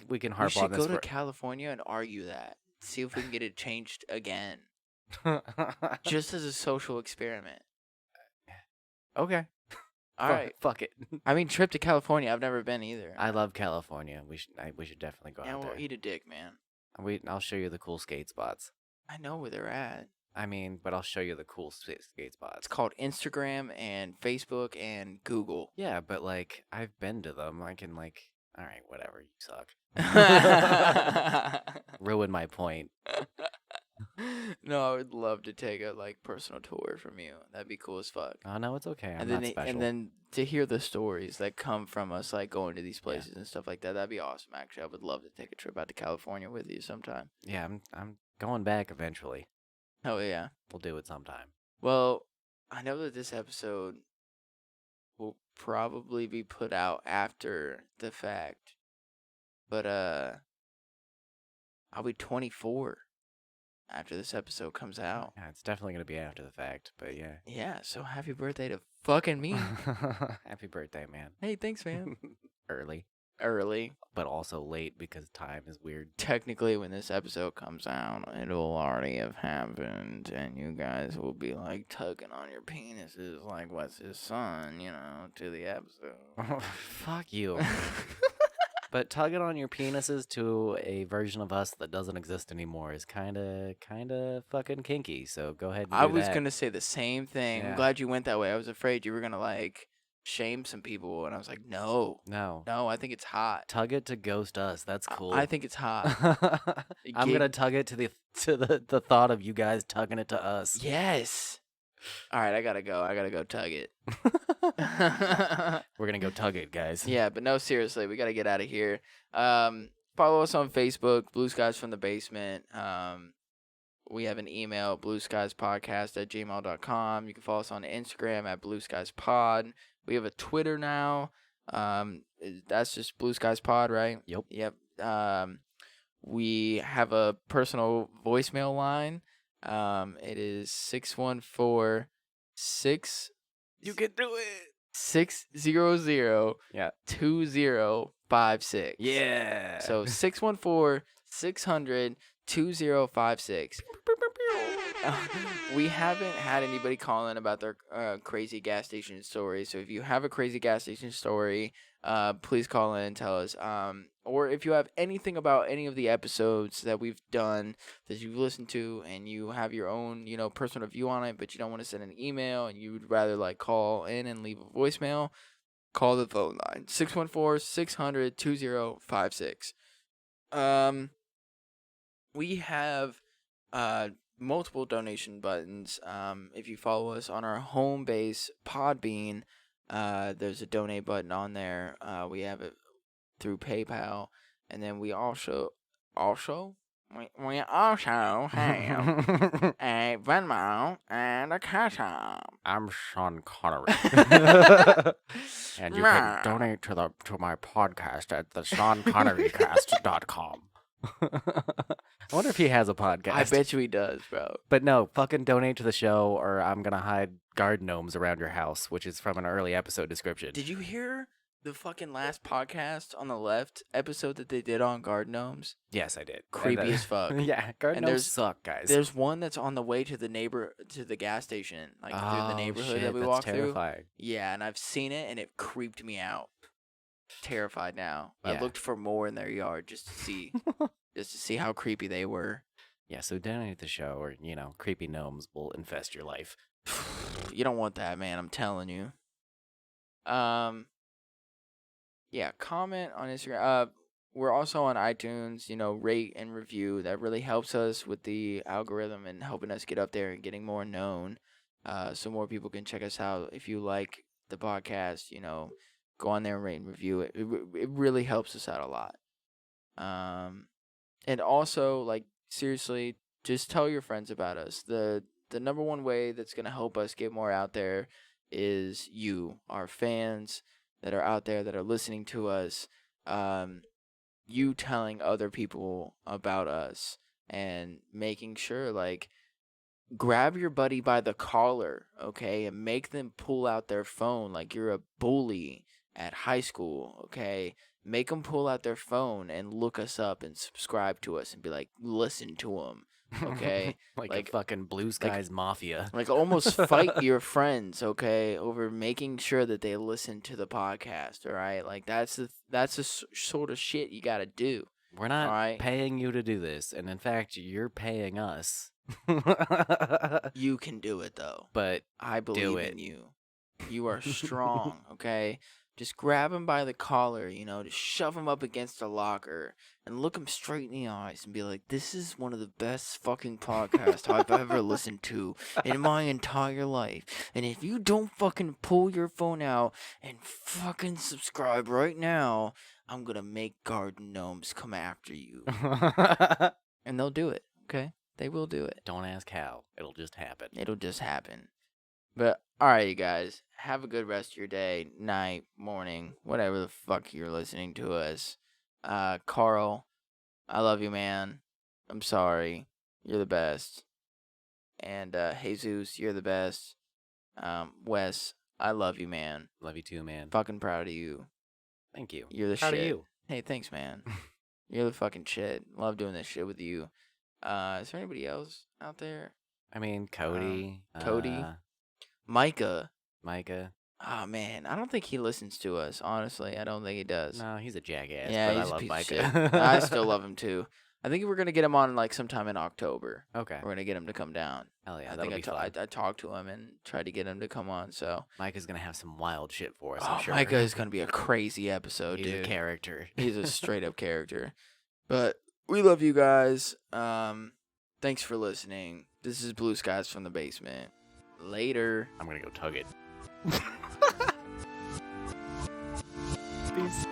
we can harp We should on this go to for... California and argue that. See if we can get it changed again. Just as a social experiment. Okay. All right. Fuck it. I mean, trip to California. I've never been either. I love California. We should definitely go Yeah, out we'll there. eat a dick, man. I'll show you the cool skate spots. I know where they're at. I mean, but I'll show you the cool skate spots. It's called Instagram and Facebook and Google. Yeah, but like I've been to them. I can like, all right, whatever. You suck. Ruin my point. No, I would love to take a personal tour from you. That'd be cool as fuck. Oh no, it's okay. I'm and not then special. and then to hear the stories that come from us, like going to these places and stuff like that, that'd be awesome. Actually, I would love to take a trip out to California with you sometime. Yeah, I'm going back eventually. Oh yeah, we'll do it sometime. Well, I know that this episode will probably be put out after the fact, but I'll be 24 after this episode comes out. Yeah, it's definitely gonna be after the fact, but yeah. Yeah, so happy birthday to fucking me. Happy birthday, man. Hey, thanks, man. Early, but also late because time is weird. Technically, when this episode comes out, it'll already have happened, and you guys will be like tugging on your penises like what's his son, to the episode. Fuck you. But tugging on your penises to a version of us that doesn't exist anymore is kind of fucking kinky. So go ahead and do I was that. gonna say the same thing. Yeah. I'm glad you went that way. I was afraid you were gonna shame some people, and I was like, no, I think it's hot. Tug it to ghost us. That's cool. I think it's hot. I'm gonna tug it to the thought of you guys tugging it to us. Yes. All right, I gotta go tug it. We're gonna go tug it, guys. Yeah, but no, seriously, we gotta get out of here. Follow us on Facebook, Blue Skies from the Basement. We have an email, blueskiespodcast@gmail.com. You can follow us on Instagram at blueskiespod. We have a Twitter now. That's just Blue Skies Pod, right? Yep. We have a personal voicemail line. It is 614 You can do it. 600 Yeah. 2056. Yeah. So 614-600-2056. We haven't had anybody call in about their crazy gas station story. So if you have a crazy gas station story, please call in and tell us. Or if you have anything about any of the episodes that we've done that you've listened to and you have your own, personal view on it, but you don't want to send an email and you would rather call in and leave a voicemail, call the phone line 614-600-2056. We have multiple donation buttons. If you follow us on our home base Podbean, there's a donate button on there. We have it through PayPal, and then we also have a Venmo and a Cash App. I'm Sean Connery. And you can donate to my podcast at the SeanConneryCast.com. I wonder if he has a podcast. I bet you he does, bro. But no, fucking donate to the show or I'm going to hide garden gnomes around your house, which is from an early episode description. Did you hear the fucking last podcast on the left episode that they did on garden gnomes? Yes, I did. Creepy as fuck. Yeah, garden gnomes suck, guys. There's one that's on the way to the gas station, through the neighborhood that we walked through. Yeah, and I've seen it and it creeped me out. Terrified now. Yeah. I looked for more in their yard just to see how creepy they were. Yeah, so donate to the show or, creepy gnomes will infest your life. You don't want that, man. I'm telling you. Yeah, comment on Instagram. We're also on iTunes, rate and review. That really helps us with the algorithm and helping us get up there and getting more known. So more people can check us out. If you like the podcast, go on there and rate and review it. It really helps us out a lot. And also, seriously, just tell your friends about us. The number one way that's going to help us get more out there is you, our fans that are out there that are listening to us. You telling other people about us and making sure, grab your buddy by the collar, okay, and make them pull out their phone like you're a bully at high school, okay? Make them pull out their phone and look us up and subscribe to us and be like, listen to them, okay? like a fucking Blue Skies Mafia. Almost fight your friends, okay, over making sure that they listen to the podcast, all right? That's the sort of shit you got to do. We're not paying you to do this, and in fact, you're paying us. You can do it, though. But I believe in you. You are strong, okay? Just grab him by the collar, just shove him up against a locker and look him straight in the eyes and be like, this is one of the best fucking podcasts I've ever listened to in my entire life. And if you don't fucking pull your phone out and fucking subscribe right now, I'm going to make garden gnomes come after you. And they'll do it, okay? They will do it. Don't ask how. It'll just happen. It'll just happen. But, alright, you guys. Have a good rest of your day, night, morning, whatever the fuck you're listening to us. Carl, I love you, man. I'm sorry. You're the best. And, Jesus, you're the best. Wes, I love you, man. Love you too, man. Fucking proud of you. Thank you. You're the proud shit. Of you. Hey, thanks, man. You're the fucking shit. Love doing this shit with you. Is there anybody else out there? I mean, Cody. Cody. Micah. Oh, man. I don't think he listens to us, honestly. I don't think he does. No, he's a jackass. Yeah, but he's I love a piece Micah. of shit. I still love him, too. I think we're going to get him on, sometime in October. Okay. We're going to get him to come down. Hell yeah, I that'll think be fun. I talked to him and tried to get him to come on, so. Micah's going to have some wild shit for us, I'm sure. Micah is going to be a crazy episode, He's dude. a character. He's a straight-up character. But we love you guys. Thanks for listening. This is Blue Skies from the Basement. Later. I'm going to go tug it. Peace.